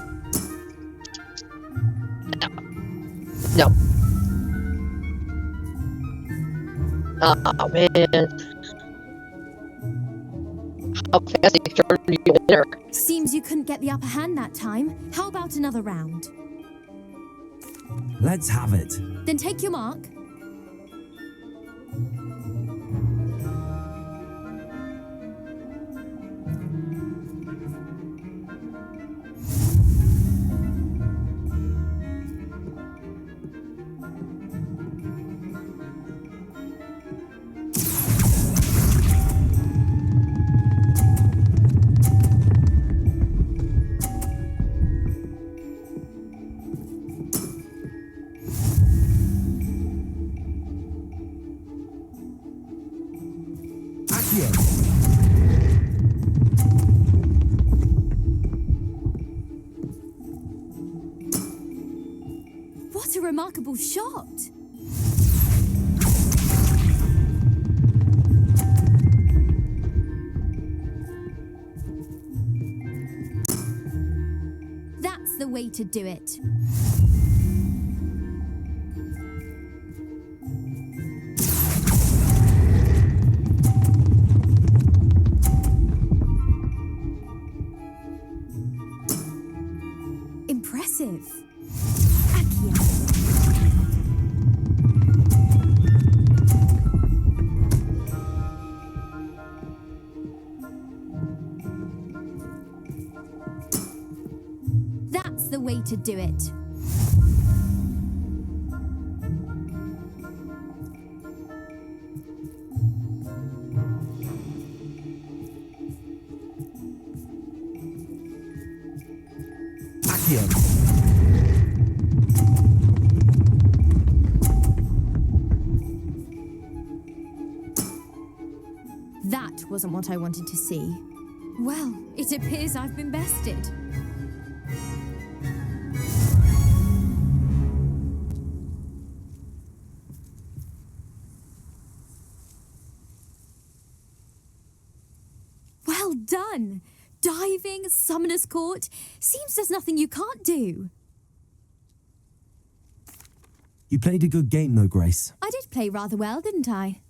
No. Oh, man. How fast they started to get winner. Seems you couldn't get the upper hand that time. How about another round? Let's have it. Then take your mark. What a remarkable shot! That's the way to do it. Impressive. That's the way to do it. That wasn't what I wanted to see. Well, it appears I've been bested. Well done! Diving, Summoner's Court. Seems there's nothing you can't do. You played a good game, though, Grace. I did play rather well, didn't I?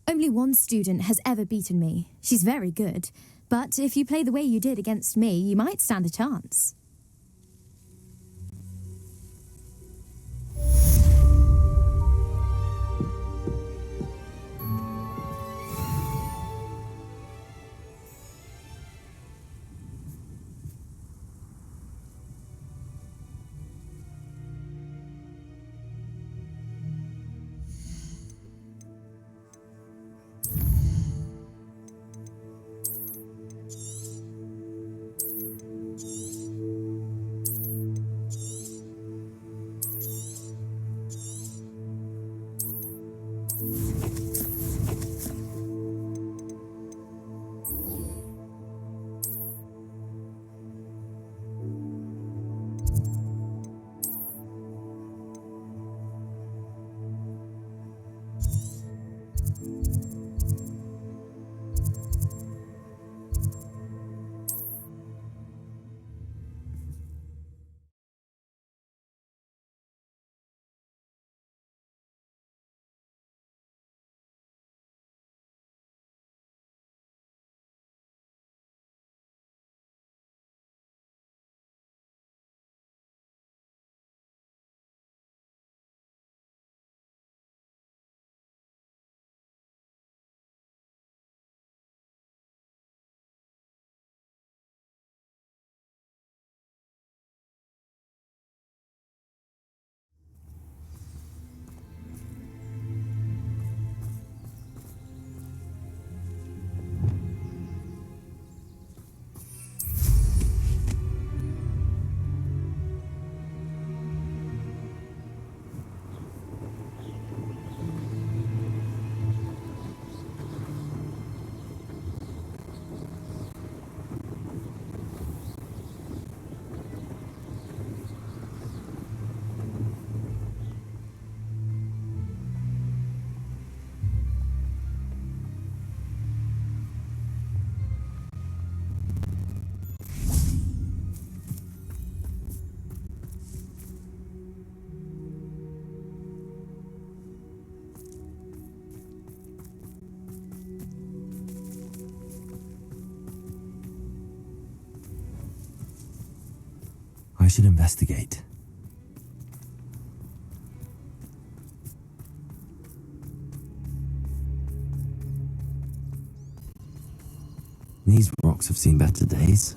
Only one student has ever beaten me. She's very good. But if you play the way you did against me, you might stand a chance. I should investigate. These rocks have seen better days.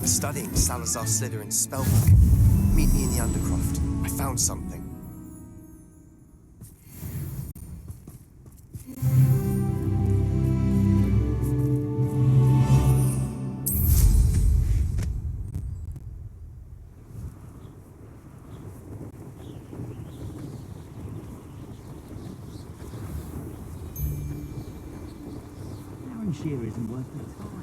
Studying Salazar Slytherin's spellbook. Meet me in the Undercroft. I found something. Aaron Shearer isn't worth the time.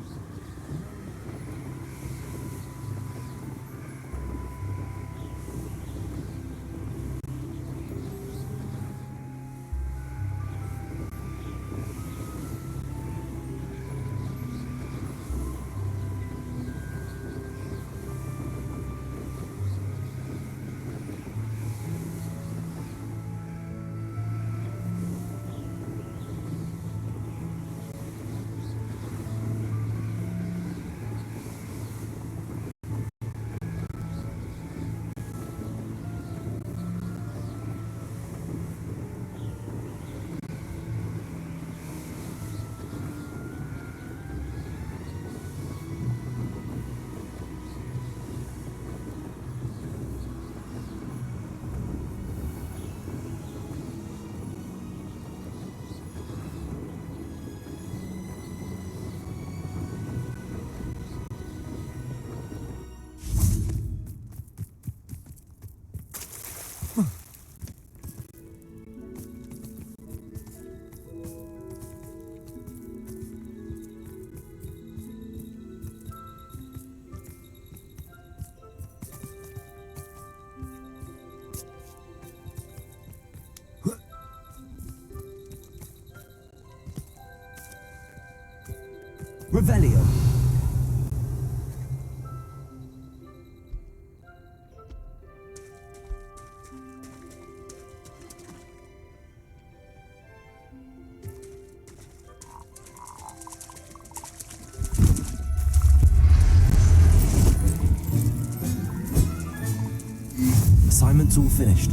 Revelio. Assignment's all finished.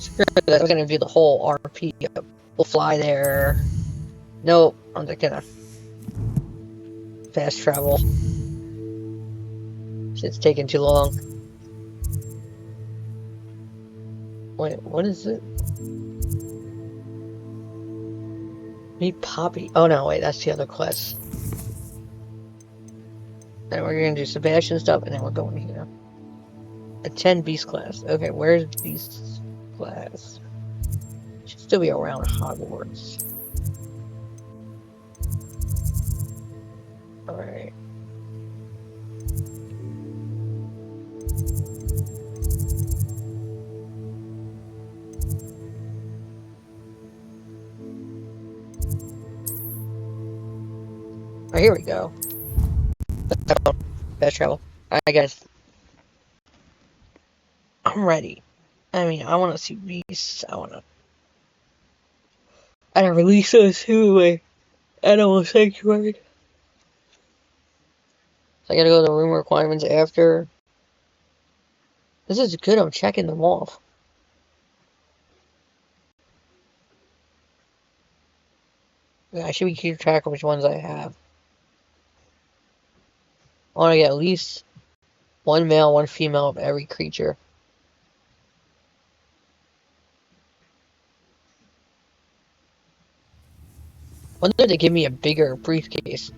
Screw that. We're gonna do the whole RP. We'll fly there. Nope. I'm just gonna fast travel. Shit's taking too long. Wait, what is it? Meet Poppy. Oh no, wait, that's the other quest. Then we're gonna do Sebastian stuff, and then we're going here. Attend Beast class. Okay, where's Beast class? Should still be around Hogwarts. Alright. Oh, here we go. Fast travel. Alright, guys. I'm ready. I mean, I want to see Beasts. I want to release those to Animal Sanctuary. So I gotta go to the room requirements after. This is good. I'm checking them off. Yeah, I should be keeping track of which ones I have. I want to get at least one male, one female of every creature. Wonder if they give me a bigger briefcase.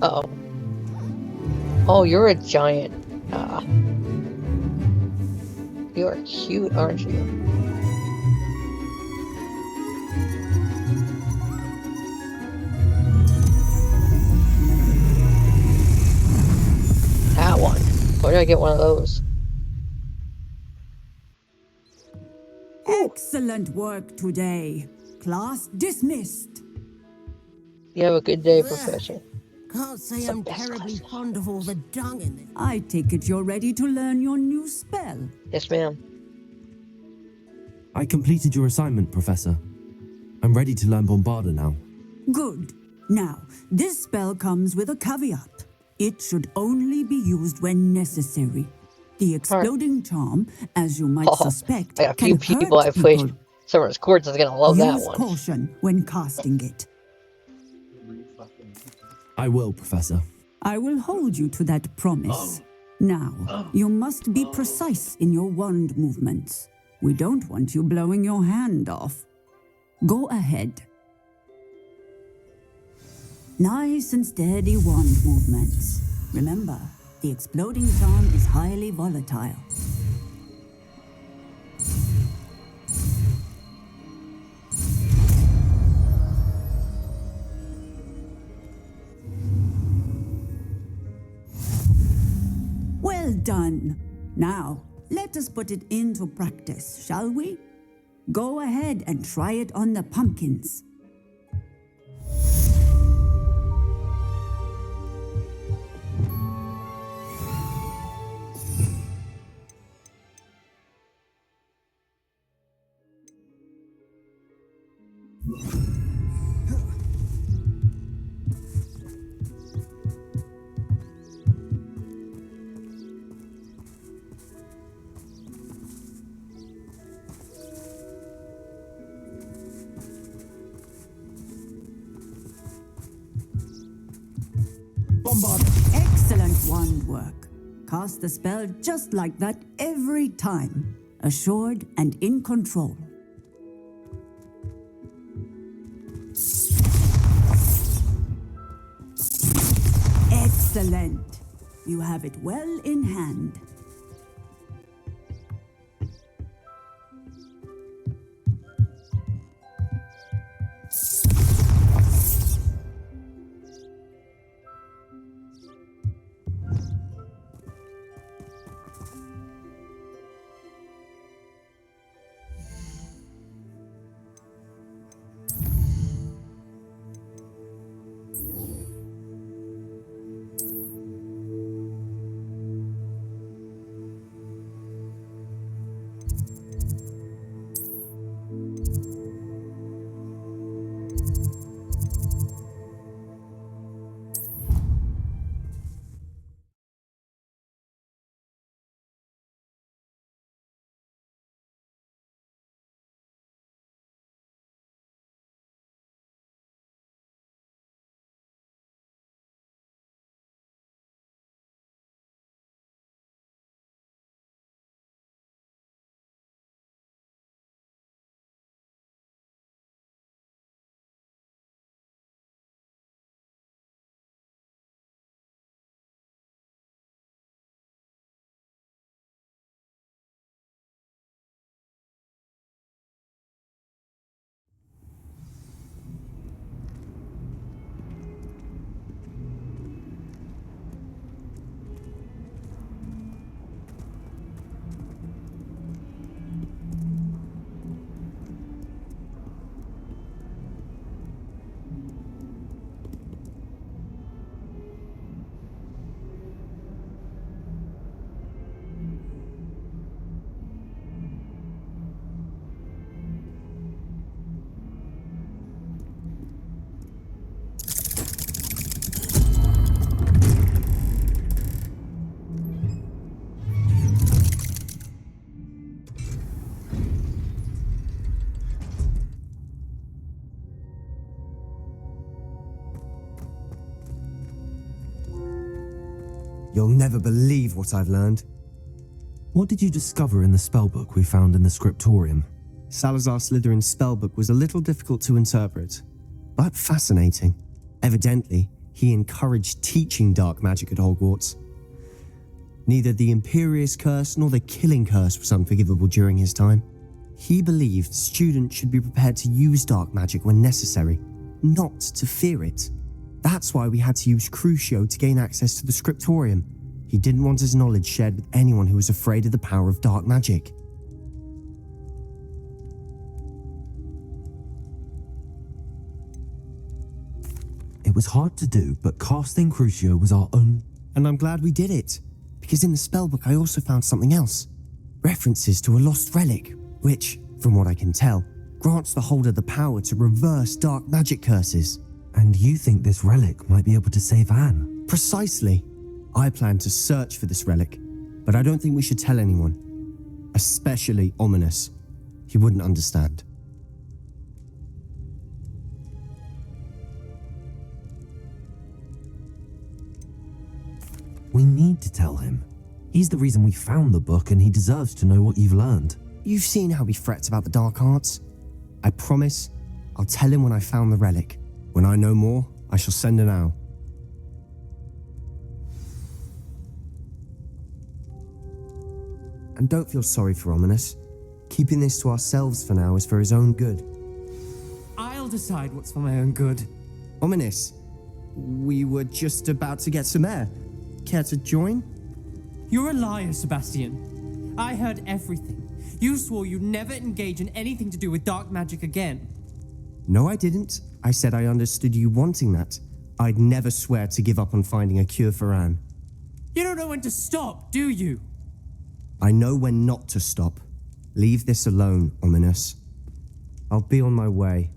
Uh-oh. Oh, you're a giant. You are cute, aren't you? That one. Where did I get one of those? Excellent work today. Class dismissed. You have a good day, Professor. Can't say I'm terribly fond of all the dung in it. I take it you're ready to learn your new spell. Yes, ma'am. I completed your assignment, Professor. I'm ready to learn Bombarda now. Good. Now, this spell comes with a caveat. It should only be used when necessary. The exploding charm, as you might suspect, I got a can few people hurt I played Summer's Courts is gonna love that Use one. caution when casting it. I will, Professor. I will hold you to that promise. Now, you must be precise in your wand movements. We don't want you blowing your hand off. Go ahead. Nice and steady wand movements. Remember, the exploding charm is highly volatile. Well done. Now, let us put it into practice, shall we? Go ahead and try it on the pumpkins. Excellent wand work. Cast the spell just like that every time. Assured and in control. Excellent. You have it well in hand. You'll never believe what I've learned. What did you discover in the spellbook we found in the scriptorium? Salazar Slytherin's spellbook was a little difficult to interpret, but fascinating. Evidently, he encouraged teaching dark magic at Hogwarts. Neither the Imperious Curse nor the Killing Curse was unforgivable during his time. He believed students should be prepared to use dark magic when necessary, not to fear it. That's why we had to use Crucio to gain access to the scriptorium. He didn't want his knowledge shared with anyone who was afraid of the power of dark magic. It was hard to do, but casting Crucio was our own... And I'm glad we did it, because in the spellbook I also found something else. References to a lost relic, which, from what I can tell, grants the holder the power to reverse dark magic curses. And you think this relic might be able to save Anne? Precisely. I plan to search for this relic, but I don't think we should tell anyone. Especially Ominous. He wouldn't understand. We need to tell him. He's the reason we found the book, and he deserves to know what you've learned. You've seen how he frets about the dark arts. I promise I'll tell him when I found the relic. When I know more, I shall send an owl. And don't feel sorry for Ominous. Keeping this to ourselves for now is for his own good. I'll decide what's for my own good. Ominous, we were just about to get some air. Care to join? You're a liar, Sebastian. I heard everything. You swore you'd never engage in anything to do with dark magic again. No, I didn't. I said I understood you wanting that. I'd never swear to give up on finding a cure for Anne. You don't know when to stop, do you? I know when not to stop. Leave this alone, Ominous. I'll be on my way.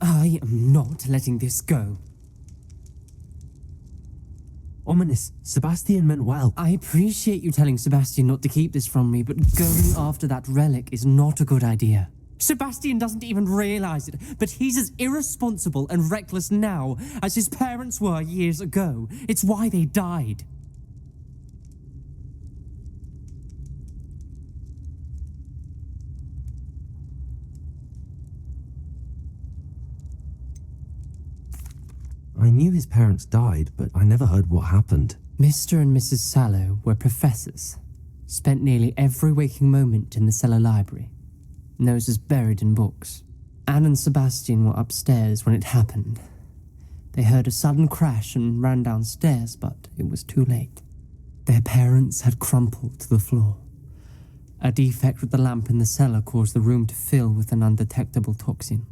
I am not letting this go. Ominous, Sebastian meant well. I appreciate you telling Sebastian not to keep this from me, but going after that relic is not a good idea. Sebastian doesn't even realize it, but he's as irresponsible and reckless now as his parents were years ago. It's why they died. I knew his parents died, but I never heard what happened. Mr. and Mrs. Sallow were professors. Spent nearly every waking moment in the cellar library. Noses buried in books. Anne and Sebastian were upstairs when it happened. They heard a sudden crash and ran downstairs, but it was too late. Their parents had crumpled to the floor. A defect with the lamp in the cellar caused the room to fill with an undetectable toxin.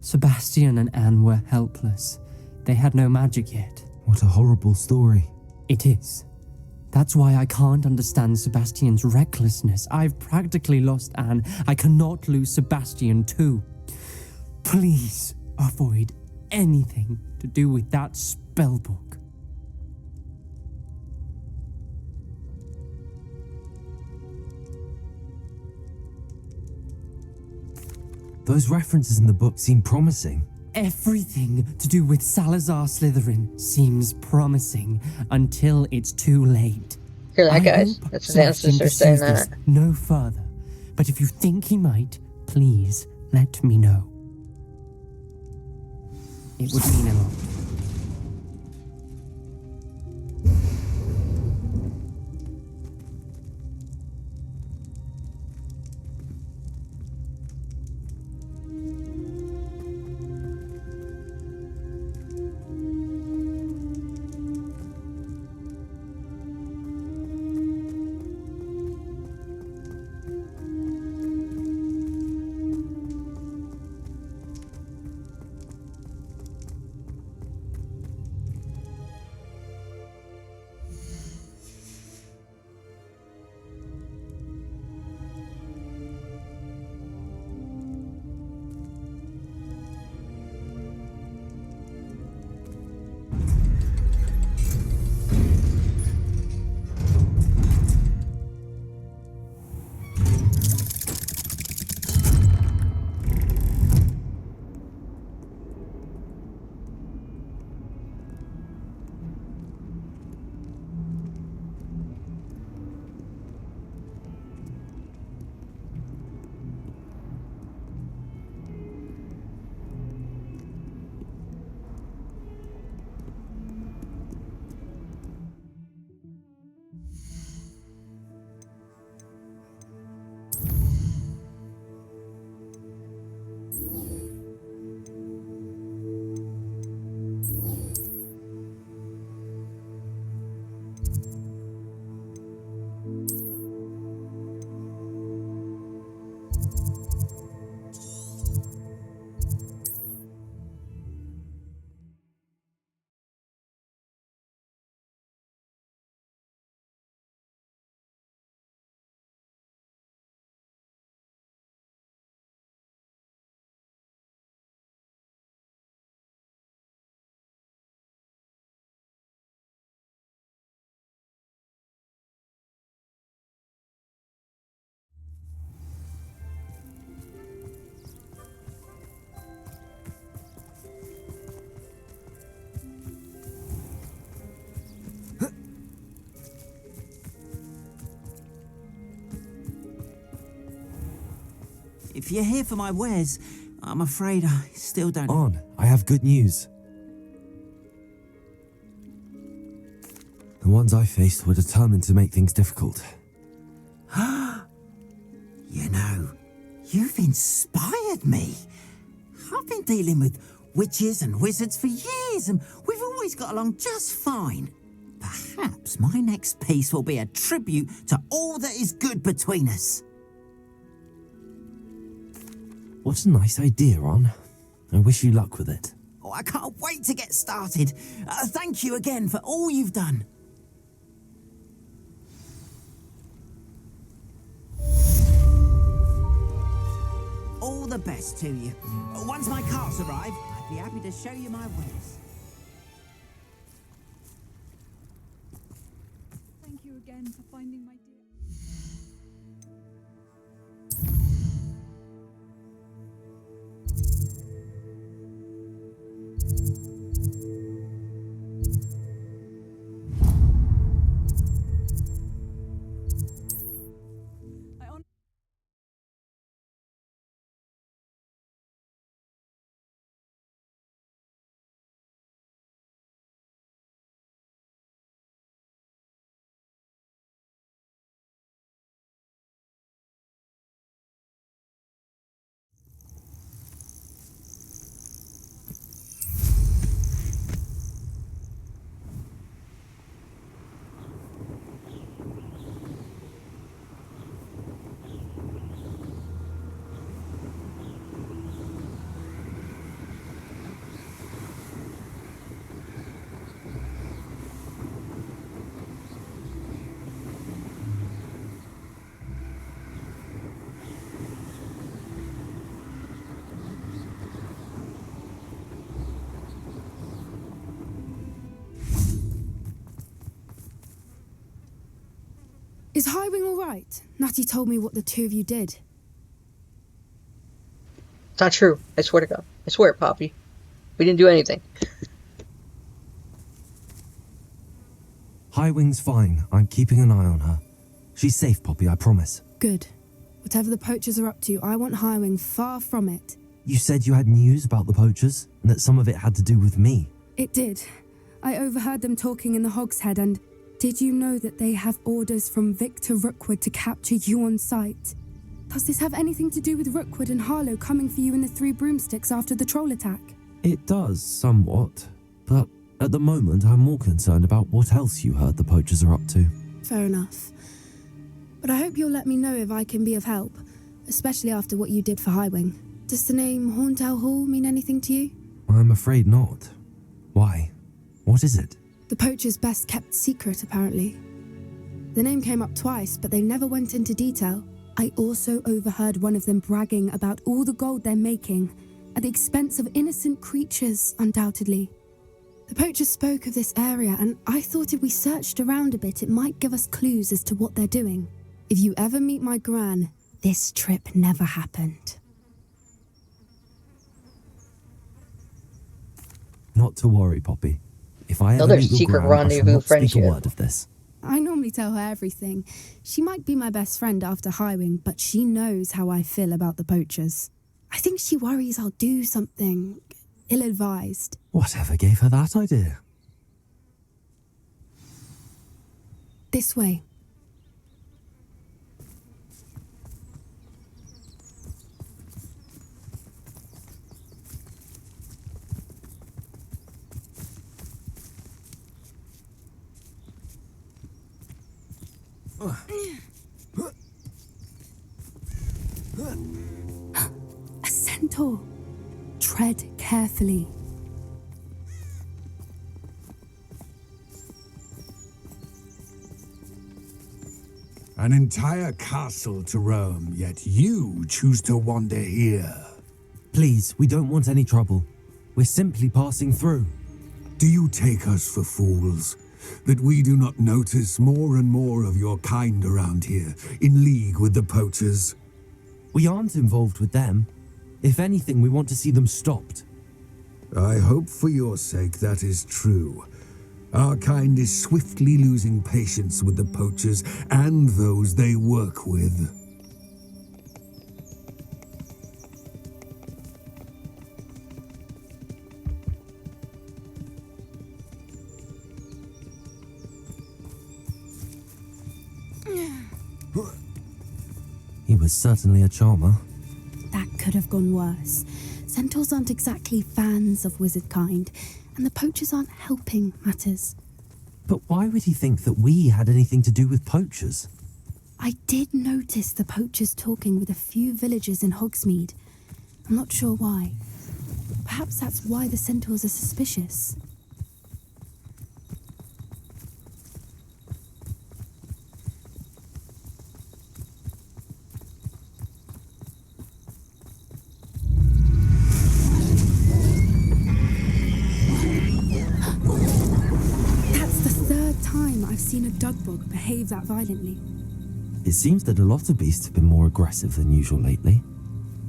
Sebastian and Anne were helpless. They had no magic yet. What a horrible story. It is. That's why I can't understand Sebastian's recklessness. I've practically lost Anne. I cannot lose Sebastian too. Please avoid anything to do with that spellbook. Those references in the book seem promising. Everything to do with Salazar Slytherin seems promising until it's too late. Hear that, guys? That's his ancestor saying that. No further. But if you think he might, please let me know. It would mean a lot. If you're here for my wares, I'm afraid I still don't... On, I have good news. The ones I faced were determined to make things difficult. You know, you've inspired me. I've been dealing with witches and wizards for years, and we've always got along just fine. Perhaps my next piece will be a tribute to all that is good between us. What a nice idea, Ron. I wish you luck with it. Oh, I can't wait to get started. Thank you again for all you've done. All the best to you. Once my carts arrive, I'd be happy to show you my wares. Thank you again for finding my dear. Is Highwing all right? Natty told me what the two of you did. It's not true. I swear to God. I swear, Poppy. We didn't do anything. Highwing's fine. I'm keeping an eye on her. She's safe, Poppy, I promise. Good. Whatever the poachers are up to, I want Highwing far from it. You said you had news about the poachers, and that some of it had to do with me. It did. I overheard them talking in the Hogshead, and did you know that they have orders from Victor Rookwood to capture you on sight? Does this have anything to do with Rookwood and Harlow coming for you in the Three Broomsticks after the troll attack? It does, somewhat. But at the moment, I'm more concerned about what else you heard the poachers are up to. Fair enough. But I hope you'll let me know if I can be of help, especially after what you did for Highwing. Does the name Horndale Hall mean anything to you? I'm afraid not. Why? What is it? The poacher's best kept secret, apparently. The name came up twice, but they never went into detail. I also overheard one of them bragging about all the gold they're making, at the expense of innocent creatures, undoubtedly. The poacher spoke of this area, and I thought if we searched around a bit, it might give us clues as to what they're doing. If you ever meet my gran, this trip never happened. Not to worry, Poppy. If I ever Another meet your secret gran, I shall rendezvous not speak friendship. a word of this. I normally tell her everything. She might be my best friend after Highwing, but she knows how I feel about the poachers. I think she worries I'll do something ill-advised. Whatever gave her that idea? This way. A centaur. Tread carefully. An entire castle to roam, yet you choose to wander here. Please, we don't want any trouble. We're simply passing through. Do you take us for fools? That we do not notice more and more of your kind around here, in league with the poachers? We aren't involved with them. If anything, we want to see them stopped. I hope for your sake that is true. Our kind is swiftly losing patience with the poachers and those they work with. He was certainly a charmer. That could have gone worse. Centaurs aren't exactly fans of wizard kind, and the poachers aren't helping matters. But why would he think that we had anything to do with poachers? I did notice the poachers talking with a few villagers in Hogsmeade. I'm not sure why. Perhaps that's why the centaurs are suspicious. That's the third time I've seen a dugbog behave that violently. It seems that a lot of beasts have been more aggressive than usual lately.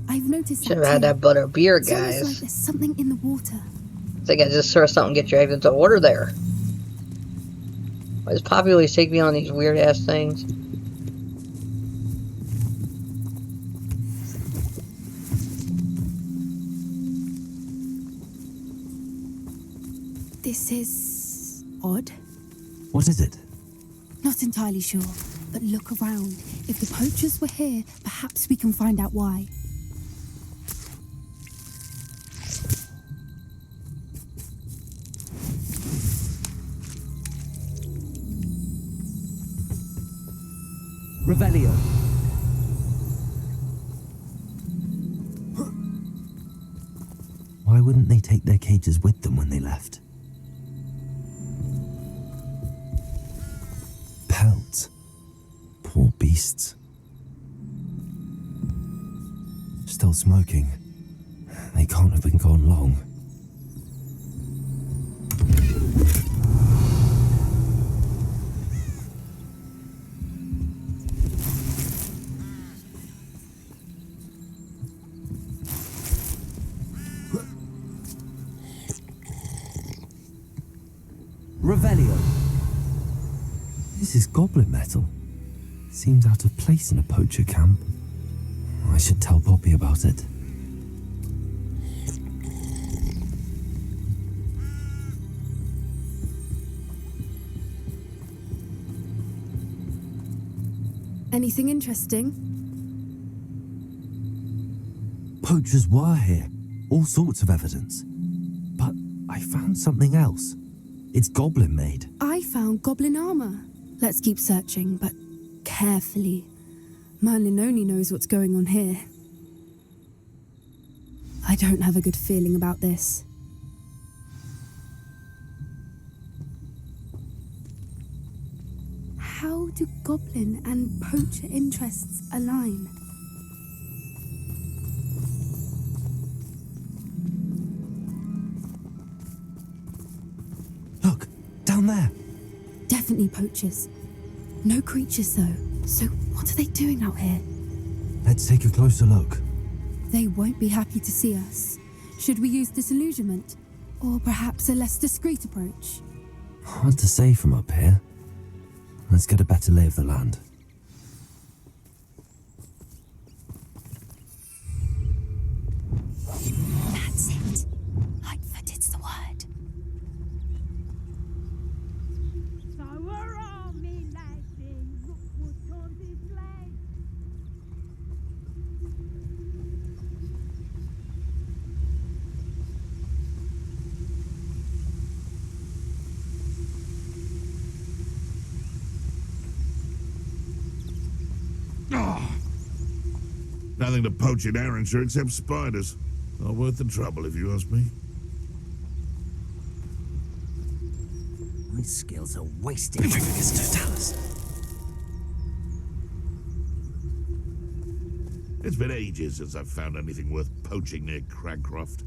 I've noticed Should have had that butter beer, guys. It's like there's something in the water. I think I just saw something get dragged into water there. Why does Poppy always take me on these weird ass things? This is odd. What is it? Not entirely sure, but look around. If the poachers were here, perhaps we can find out why. Revelio. Why wouldn't they take their cages with them when they left? Pelts. Poor beasts. Still smoking. They can't have been gone long. Revelio. This is goblin metal. Seems out of place in a poacher camp. I should tell Poppy about it. Anything interesting? Poachers were here. All sorts of evidence. But I found something else. It's goblin made. I found goblin armor. Let's keep searching, but carefully. Merlin only knows what's going on here. I don't have a good feeling about this. How do goblin and poacher interests align? Look, down there. Definitely poachers. No creatures though. So what are they doing out here? Let's take a closer look. They won't be happy to see us. Should we use disillusionment? Or perhaps a less discreet approach? Hard to say from up here. Let's get a better lay of the land. That's it. Lightfooted's the word. Nothing to poach in Arrynshire except spiders. Not worth the trouble, if you ask me. My skills are wasted. It's been ages since I've found anything worth poaching near Cragcroft.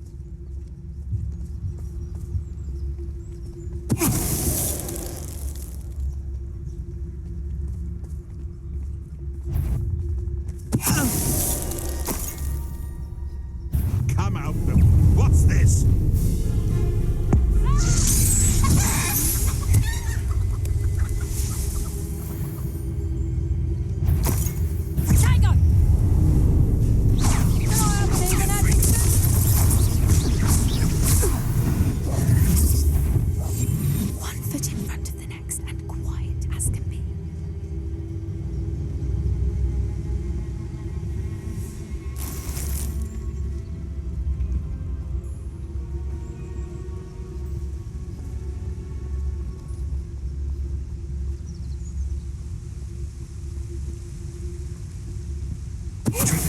Come out! What's this?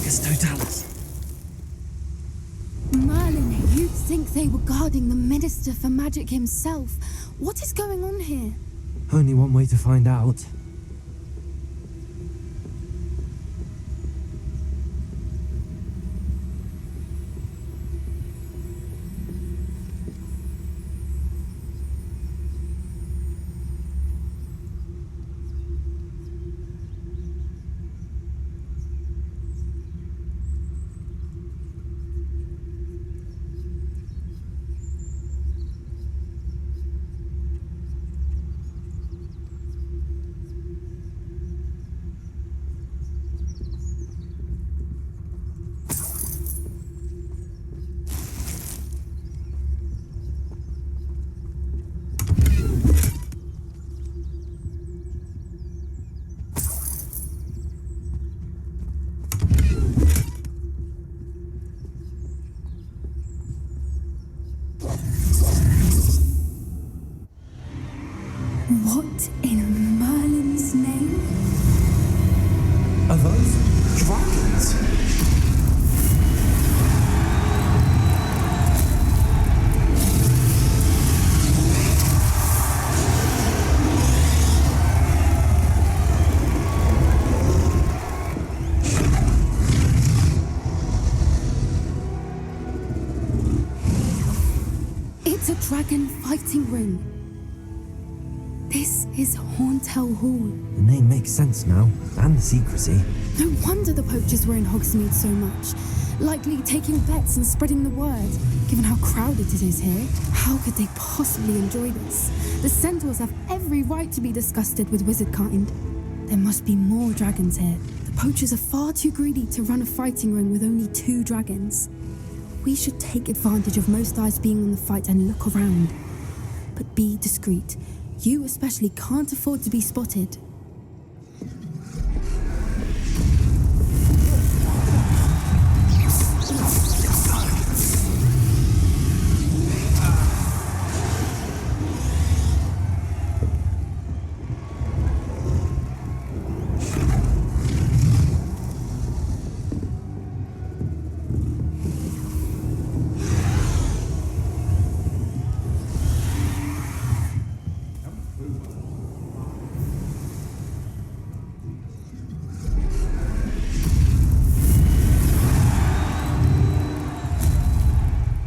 Magus Totalis. Merlin, you'd think they were guarding the Minister for Magic himself. What is going on here? Only one way to find out. What in Merlin's name? Are those dragons? It's a dragon fighting ring. This is Hauntel Hall. The name makes sense now, and the secrecy. No wonder the poachers were in Hogsmeade so much. Likely taking bets and spreading the word. Given how crowded it is here, how could they possibly enjoy this? The centaurs have every right to be disgusted with wizardkind. There must be more dragons here. The poachers are far too greedy to run a fighting ring with only 2 dragons. We should take advantage of most eyes being on the fight and look around. But be discreet. You especially can't afford to be spotted.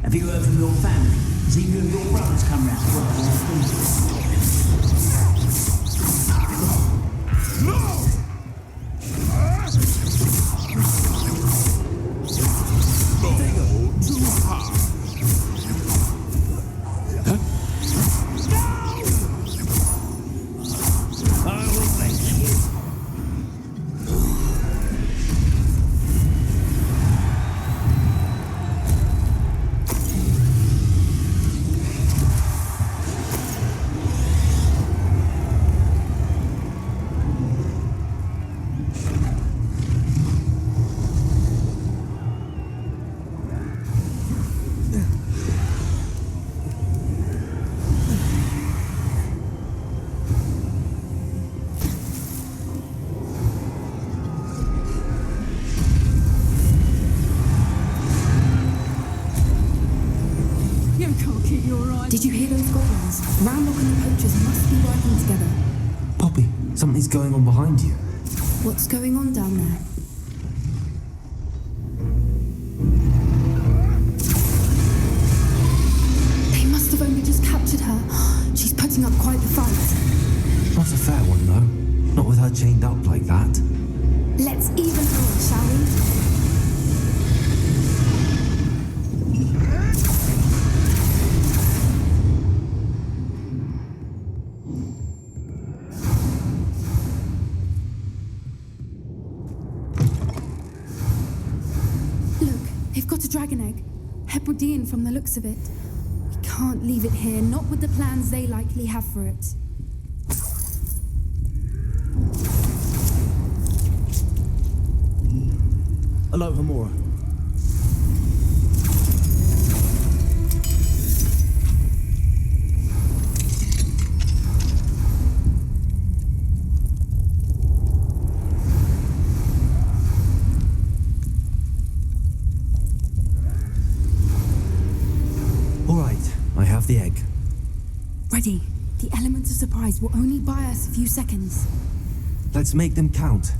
Have you heard from your family? Has either of your brothers come round to work on Did you hear those goblins? Ramlock and the poachers must be working together. Poppy, something's going on behind you. What's going on down there? They must have only just captured her. She's putting up quite the fight. Not a fair one, though. Not with her chained up like that. Let's even her, shall we? They've got a dragon egg. Hebridean from the looks of it. We can't leave it here, not with the plans they likely have for it. Hello, Hamura. Ready. The element of surprise will only buy us a few seconds. Let's make them count.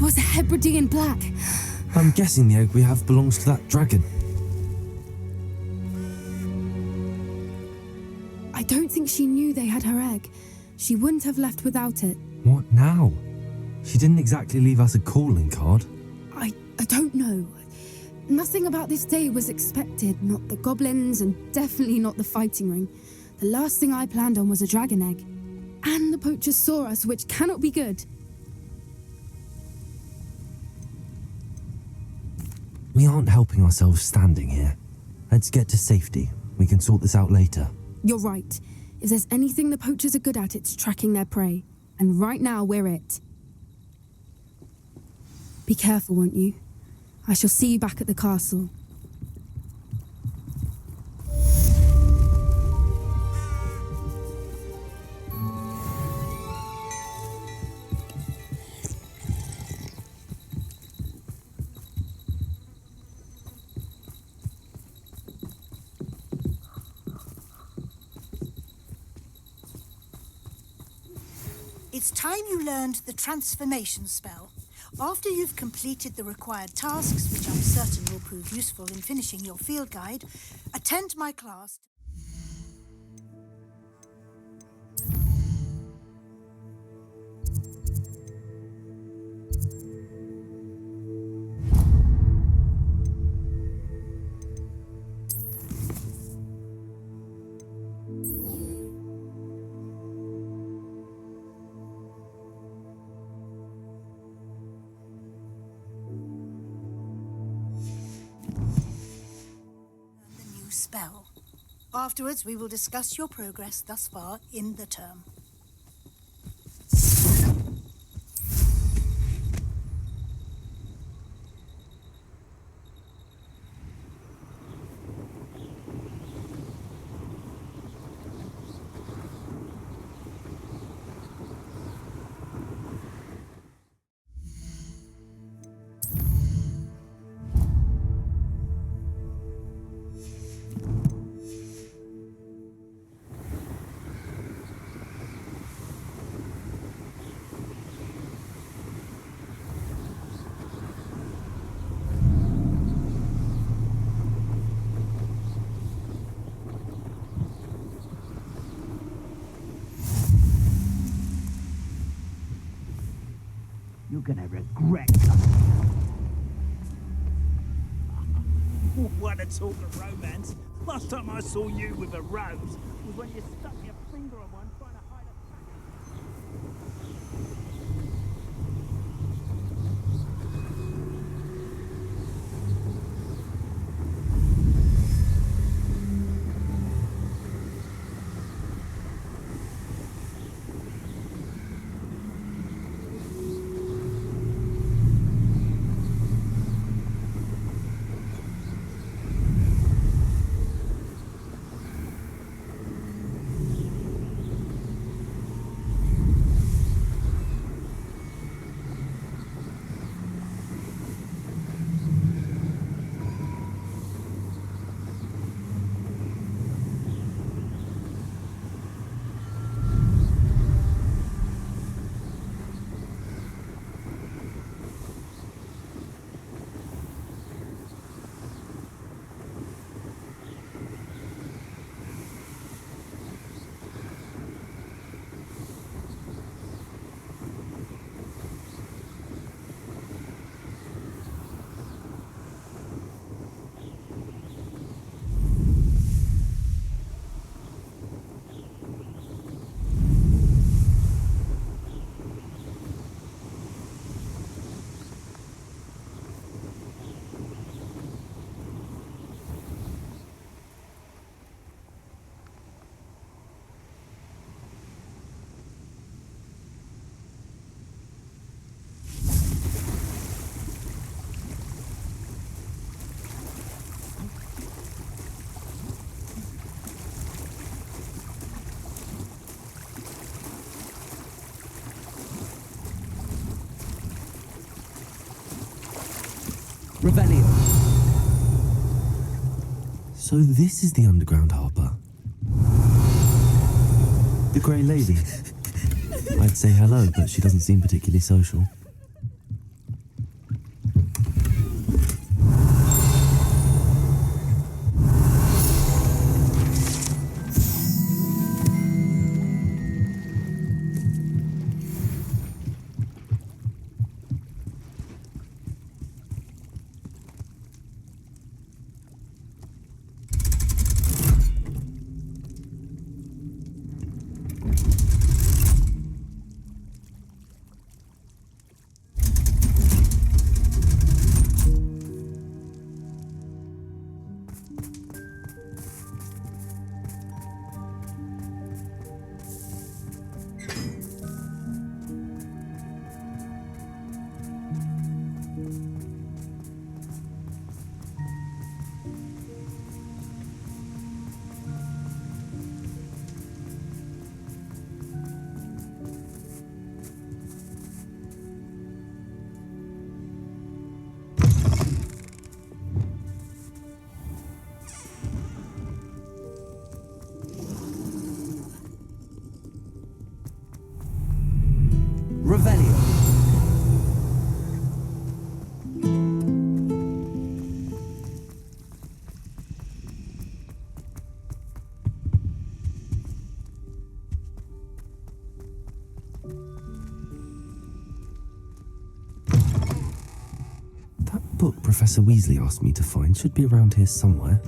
Was a Hebridean black. I'm guessing the egg we have belongs to that dragon. I don't think she knew they had her egg. She wouldn't have left without it. What now? She didn't exactly leave us a calling card. I don't know. Nothing about this day was expected. Not the goblins and definitely not the fighting ring. The last thing I planned on was a dragon egg. And the poachers saw us, which cannot be good. We aren't helping ourselves standing here. Let's get to safety. We can sort this out later. You're right. If there's anything the poachers are good at, it's tracking their prey. And right now, we're it. Be careful, won't you? I shall see you back at the castle. It's time you learned the transformation spell. After you've completed the required tasks, which I'm certain will prove useful in finishing your field guide, attend my class. Spell. Afterwards, we will discuss your progress thus far in the term. You're gonna regret What a talk of romance. Last time I saw you with a rose was when you stuck your finger on one trying to hide Revelio. So this is the underground harbour. The Grey Lady. I'd say hello, but she doesn't seem particularly social. book Professor Weasley asked me to find should be around here somewhere.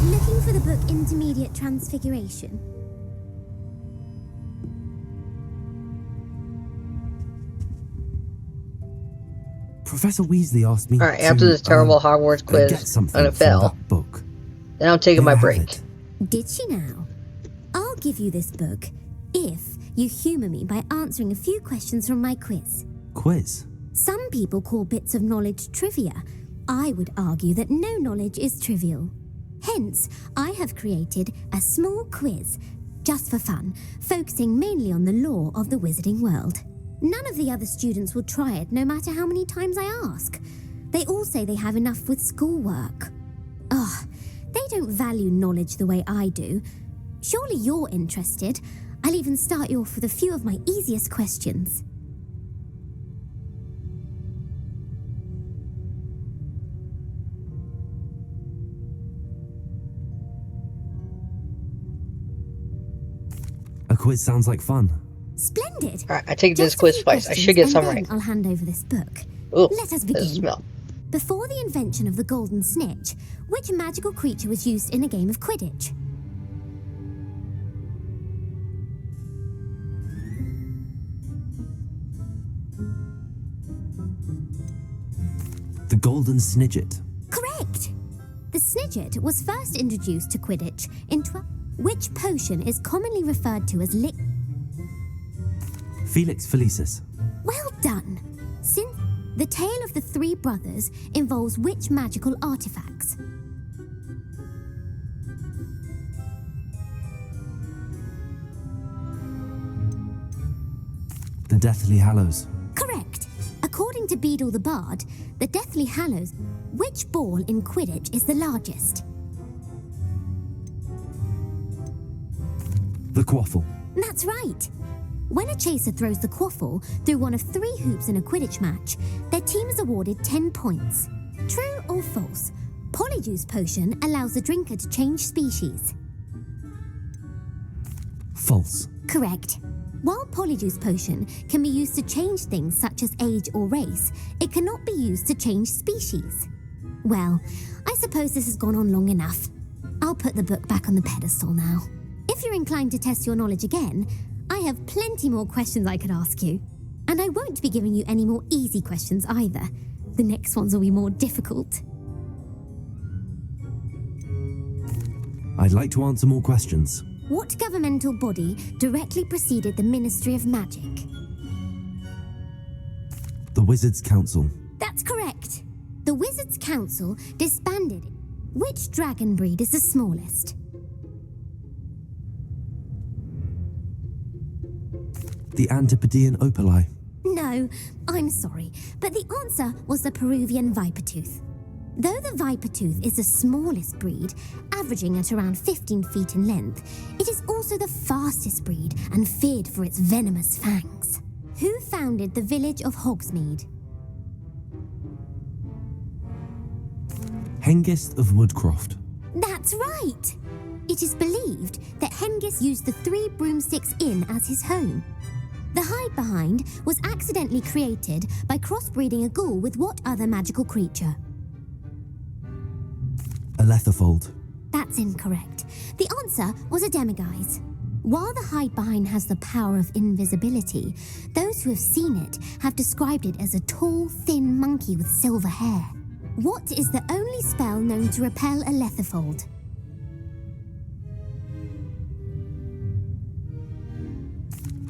Looking for the book Intermediate Transfiguration. Professor Weasley asked me Alright, after this terrible Hogwarts quiz, get something and it from failed, that book. then I'm taking my break. Did she now? I'll give you this book if you humour me by answering a few questions from my quiz. Quiz? Some people call bits of knowledge trivia. I would argue that no knowledge is trivial. Hence, I have created a small quiz, just for fun, focusing mainly on the lore of the wizarding world. None of the other students will try it, no matter how many times I ask. They all say they have enough with schoolwork. Ugh, they don't value knowledge the way I do. Surely you're interested. I'll even start you off with a few of my easiest questions. A quiz sounds like fun. Splendid. Alright, I take this quiz twice. I should get some right. I'll hand over this book. Ooh, let us begin. Smell. Before the invention of the golden snitch, which magical creature was used in a game of Quidditch? The golden snidget. Correct. The snidget was first introduced to Quidditch in Which potion is commonly referred to as Felix Felicis. Well done. Since the tale of the three brothers involves which magical artifacts? The Deathly Hallows. Correct. According to Beadle the Bard, the Deathly Hallows, which ball in Quidditch is the largest? The Quaffle. That's right. When a chaser throws the quaffle through one of 3 hoops in a Quidditch match, their team is awarded 10 points. True or false? Polyjuice potion allows the drinker to change species. False. Correct. While Polyjuice potion can be used to change things such as age or race, it cannot be used to change species. Well, I suppose this has gone on long enough. I'll put the book back on the pedestal now. If you're inclined to test your knowledge again, I have plenty more questions I could ask you. And I won't be giving you any more easy questions either. The next ones will be more difficult. I'd like to answer more questions. What governmental body directly preceded the Ministry of Magic? The Wizards' Council. That's correct. The Wizards' Council disbanded. Which dragon breed is the smallest? The Antipodean Opali. No, I'm sorry, but the answer was the Peruvian Vipertooth. Though the Vipertooth is the smallest breed, averaging at around 15 feet in length, it is also the fastest breed and feared for its venomous fangs. Who founded the village of Hogsmeade? Hengist of Woodcroft. That's right! It is believed that Hengist used the 3 Broomsticks Inn as his home. The hide-behind was accidentally created by crossbreeding a ghoul with what other magical creature? A Letherfold. That's incorrect. The answer was a demiguise. While the hide-behind has the power of invisibility, those who have seen it have described it as a tall, thin monkey with silver hair. What is the only spell known to repel a Letherfold?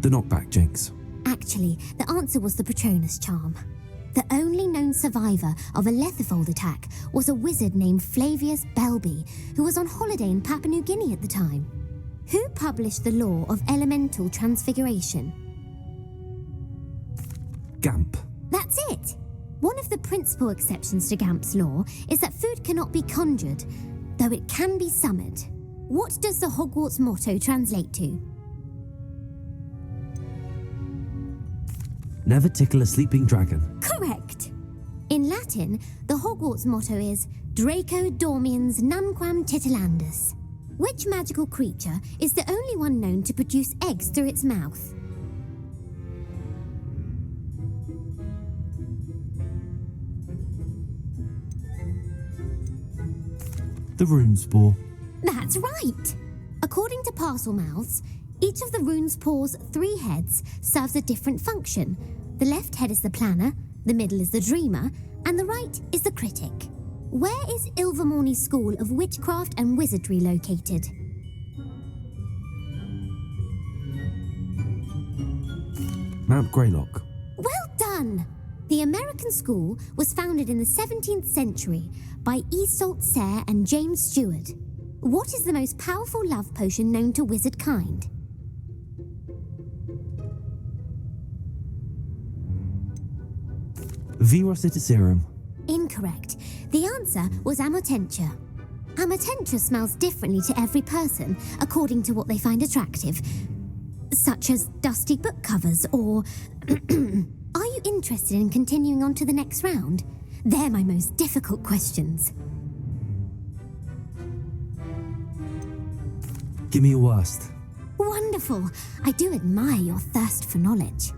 The Knockback Jinx. Actually, the answer was the Patronus Charm. The only known survivor of a Letherfold attack was a wizard named Flavius Belby, who was on holiday in Papua New Guinea at the time. Who published the law of elemental transfiguration? Gamp. That's it! One of the principal exceptions to Gamp's law is that food cannot be conjured, though it can be summoned. What does the Hogwarts motto translate to? Never tickle a sleeping dragon. Correct. In Latin, the Hogwarts motto is Draco dormiens nunquam titilandus. Which magical creature is the only one known to produce eggs through its mouth? The rune spore. That's right! According to Parselmouths, each of the rune spore's 3 heads serves a different function. The left head is the planner, the middle is the dreamer, and the right is the critic. Where is Ilvermorny School of Witchcraft and Wizardry located? Mount Greylock. Well done! The American school was founded in the 17th century by Iseult Sayre and James Stewart. What is the most powerful love potion known to wizard kind? Virositiserum. Incorrect. The answer was Amotentia. Amotentia smells differently to every person according to what they find attractive, such as dusty book covers or... Are you interested in continuing on to the next round? They're my most difficult questions. Give me your worst. Wonderful. I do admire your thirst for knowledge.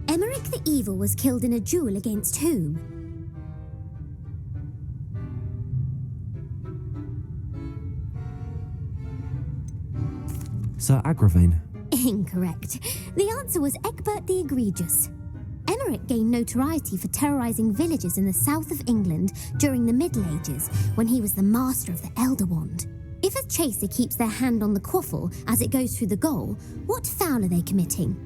Emmerich the Evil was killed in a duel against whom? Sir Agravain. Incorrect. The answer was Egbert the Egregious. Emmerich gained notoriety for terrorizing villages in the south of England during the Middle Ages when he was the master of the Elder Wand. If a chaser keeps their hand on the quaffle as it goes through the goal, what foul are they committing?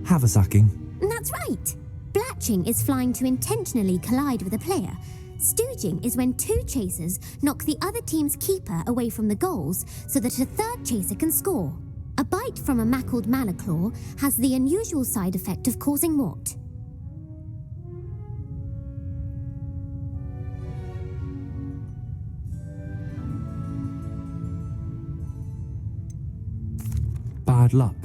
Haversacking. That's right. Blatching is flying to intentionally collide with a player. Stooging is when 2 chasers knock the other team's keeper away from the goals so that a 3rd chaser can score. A bite from a mackled malaclaw has the unusual side effect of causing what? Bad luck.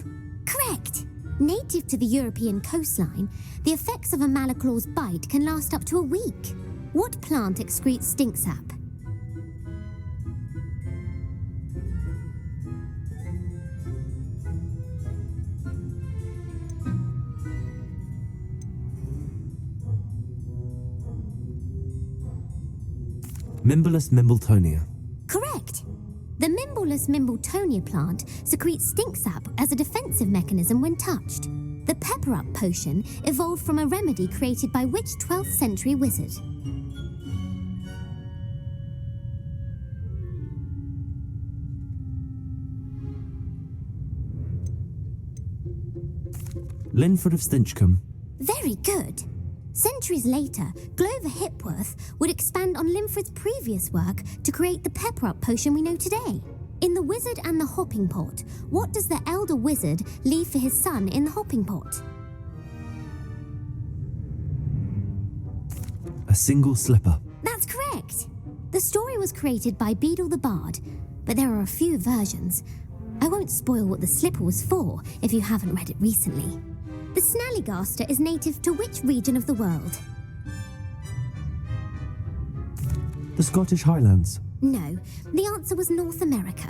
Correct. Native to the European coastline, the effects of a malaclaw's bite can last up to a week. What plant excretes stink sap? Mimblus mimbletonia. Correct. The Mimblus mimbletonia plant secretes stink sap as a defensive mechanism when touched. The pepper-up potion evolved from a remedy created by which 12th century wizard? Linford of Stinchcombe. Very good. Centuries later, Glover Hipworth would expand on Linford's previous work to create the pepper-up potion we know today. In The Wizard and the Hopping Pot, what does the elder wizard leave for his son in the hopping pot? A single slipper. That's correct. The story was created by Beadle the Bard, but there are a few versions. I won't spoil what the slipper was for if you haven't read it recently. The Snallygaster is native to which region of the world? The Scottish Highlands. No, the answer was North America.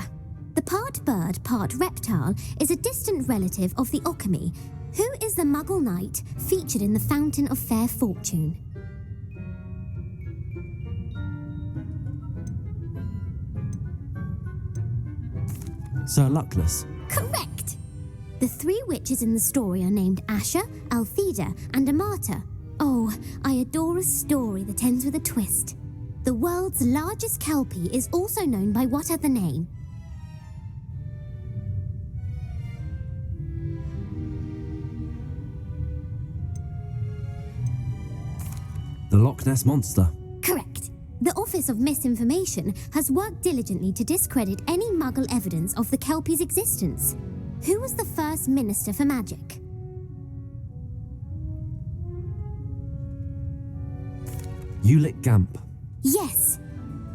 The part bird, part reptile is a distant relative of the Occamy. Who is the Muggle knight featured in the Fountain of Fair Fortune? Sir Luckless. Correct! The 3 witches in the story are named Asha, Altheda, and Amata. Oh, I adore a story that ends with a twist. The world's largest kelpie is also known by what other name? The Loch Ness Monster. Correct. The Office of Misinformation has worked diligently to discredit any Muggle evidence of the kelpie's existence. Who was the first Minister for Magic? You lit Gamp. Yes.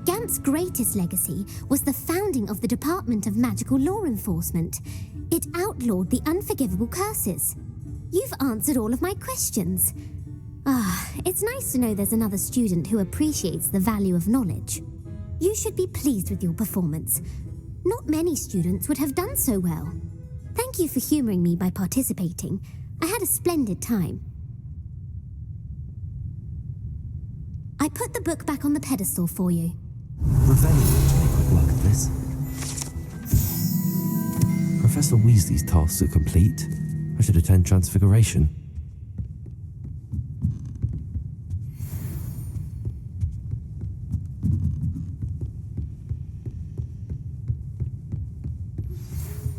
Gamp's greatest legacy was the founding of the Department of Magical Law Enforcement. It outlawed the unforgivable curses. You've answered all of my questions. It's nice to know there's another student who appreciates the value of knowledge. You should be pleased with your performance. Not many students would have done so well. Thank you for humoring me by participating. I had a splendid time. I put the book back on the pedestal for you. Ravelli will take a quick look at this. Professor Weasley's tasks are complete. I should attend Transfiguration.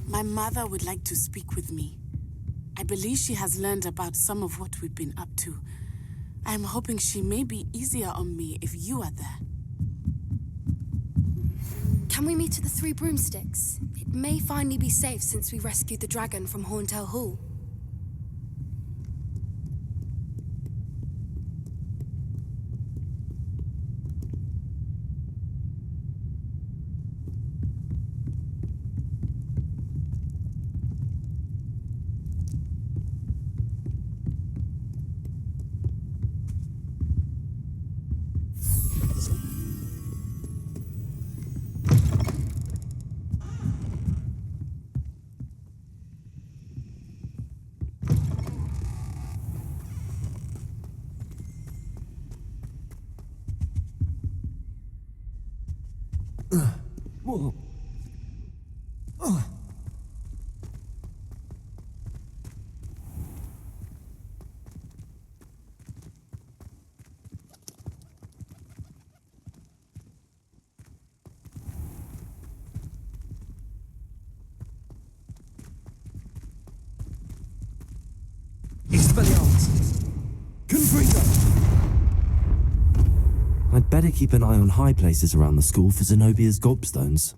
My mother would like to speak with me. I believe she has learned about some of what we've been up to. I am hoping she may be easier on me if you are there. Can we meet at the Three Broomsticks? It may finally be safe since we rescued the dragon from Horntail Hall. I'd better keep an eye on high places around the school for Zenobia's gobstones.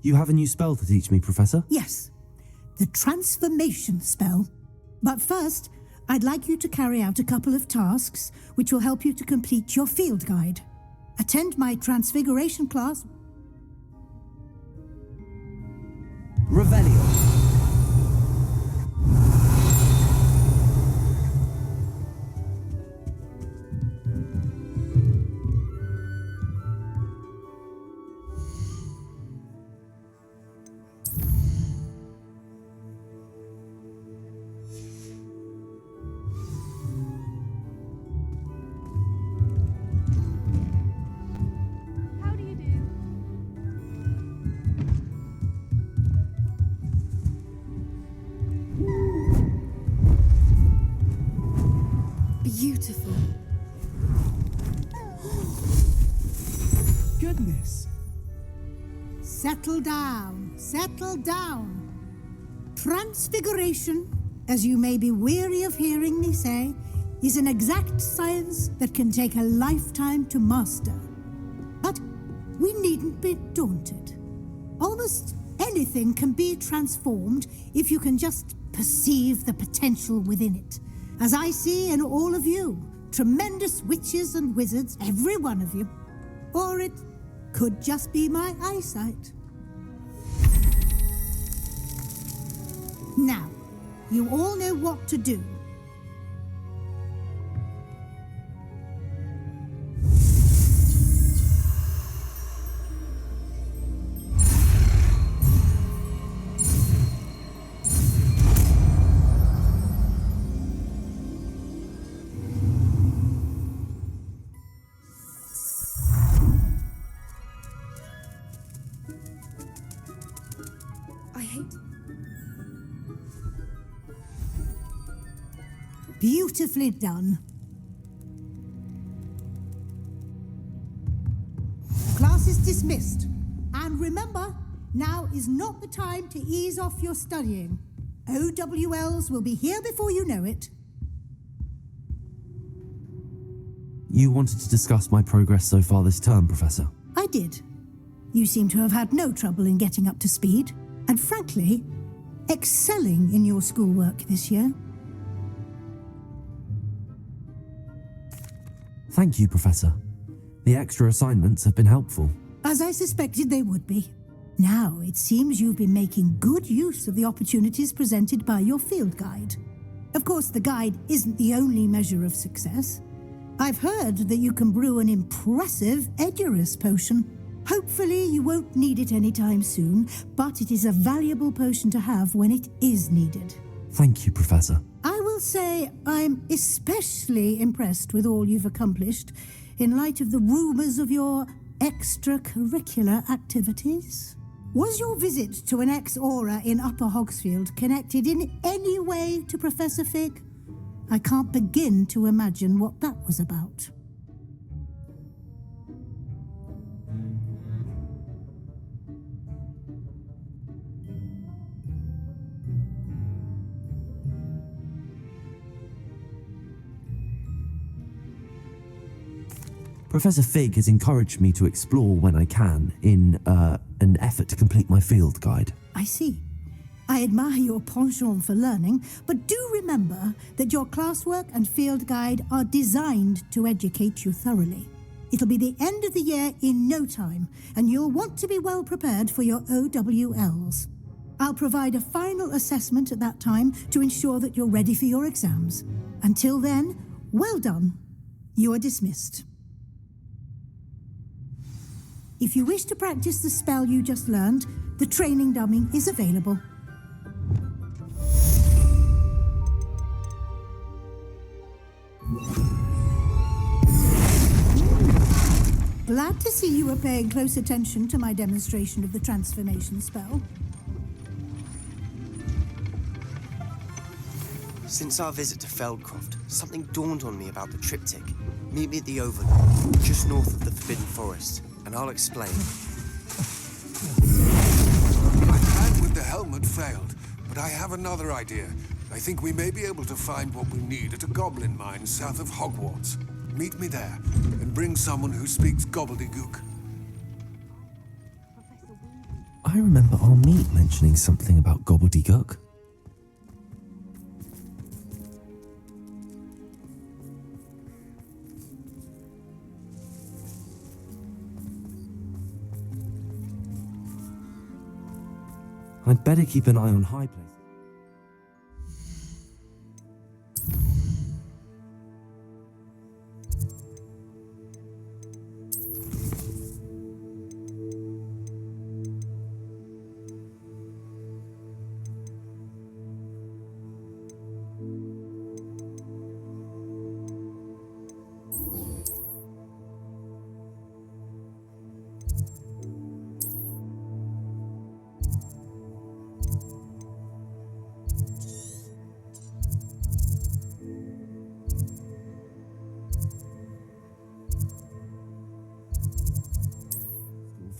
You have a new spell to teach me, Professor? Yes, the transformation spell. But first, I'd like you to carry out a couple of tasks which will help you to complete your field guide. Attend my transfiguration class. Revelio. Beautiful. Goodness. Settle down, settle down. Transfiguration, as you may be weary of hearing me say, is an exact science that can take a lifetime to master. But we needn't be daunted. Almost anything can be transformed if you can just perceive the potential within it. As I see in all of you, tremendous witches and wizards, every one of you. Or it could just be my eyesight. Now, you all know what to do. hate... Beautifully done. Class is dismissed. And remember, now is not the time to ease off your studying. OWLs will be here before you know it. You wanted to discuss my progress so far this term, Professor? I did. You seem to have had no trouble in getting up to speed, and frankly, excelling in your schoolwork this year. Thank you, Professor. The extra assignments have been helpful. As I suspected they would be. Now, it seems you've been making good use of the opportunities presented by your field guide. Of course, the guide isn't the only measure of success. I've heard that you can brew an impressive Edurus potion. Hopefully, you won't need it anytime soon, but it is a valuable potion to have when it is needed. Thank you, Professor. I will say I'm especially impressed with all you've accomplished in light of the rumors of your extracurricular activities. Was your visit to an ex-aura in Upper Hogsfield connected in any way to Professor Fig? I can't begin to imagine what that was about. Professor Fig has encouraged me to explore when I can in an effort to complete my field guide. I see. I admire your penchant for learning, but do remember that your classwork and field guide are designed to educate you thoroughly. It'll be the end of the year in no time, and you'll want to be well prepared for your OWLs. I'll provide a final assessment at that time to ensure that you're ready for your exams. Until then, well done. You are dismissed. If you wish to practice the spell you just learned, the training dummy is available. Glad to see you were paying close attention to my demonstration of the transformation spell. Since our visit to Feldcroft, something dawned on me about the triptych. Meet me at the Overlook, just north of the Forbidden Forest, and I'll explain. My plan with the helmet failed, but I have another idea. I think we may be able to find what we need at a goblin mine south of Hogwarts. Meet me there, and bring someone who speaks gobbledygook. I remember our meet mentioning something about gobbledygook. I'd better keep an eye on high places.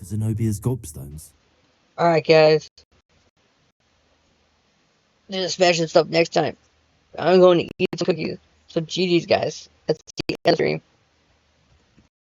Zenobia's gobstones. Alright, guys. Just smashing stuff next time. I'm going to eat some cookies. So GG's, guys. That's the end of the stream.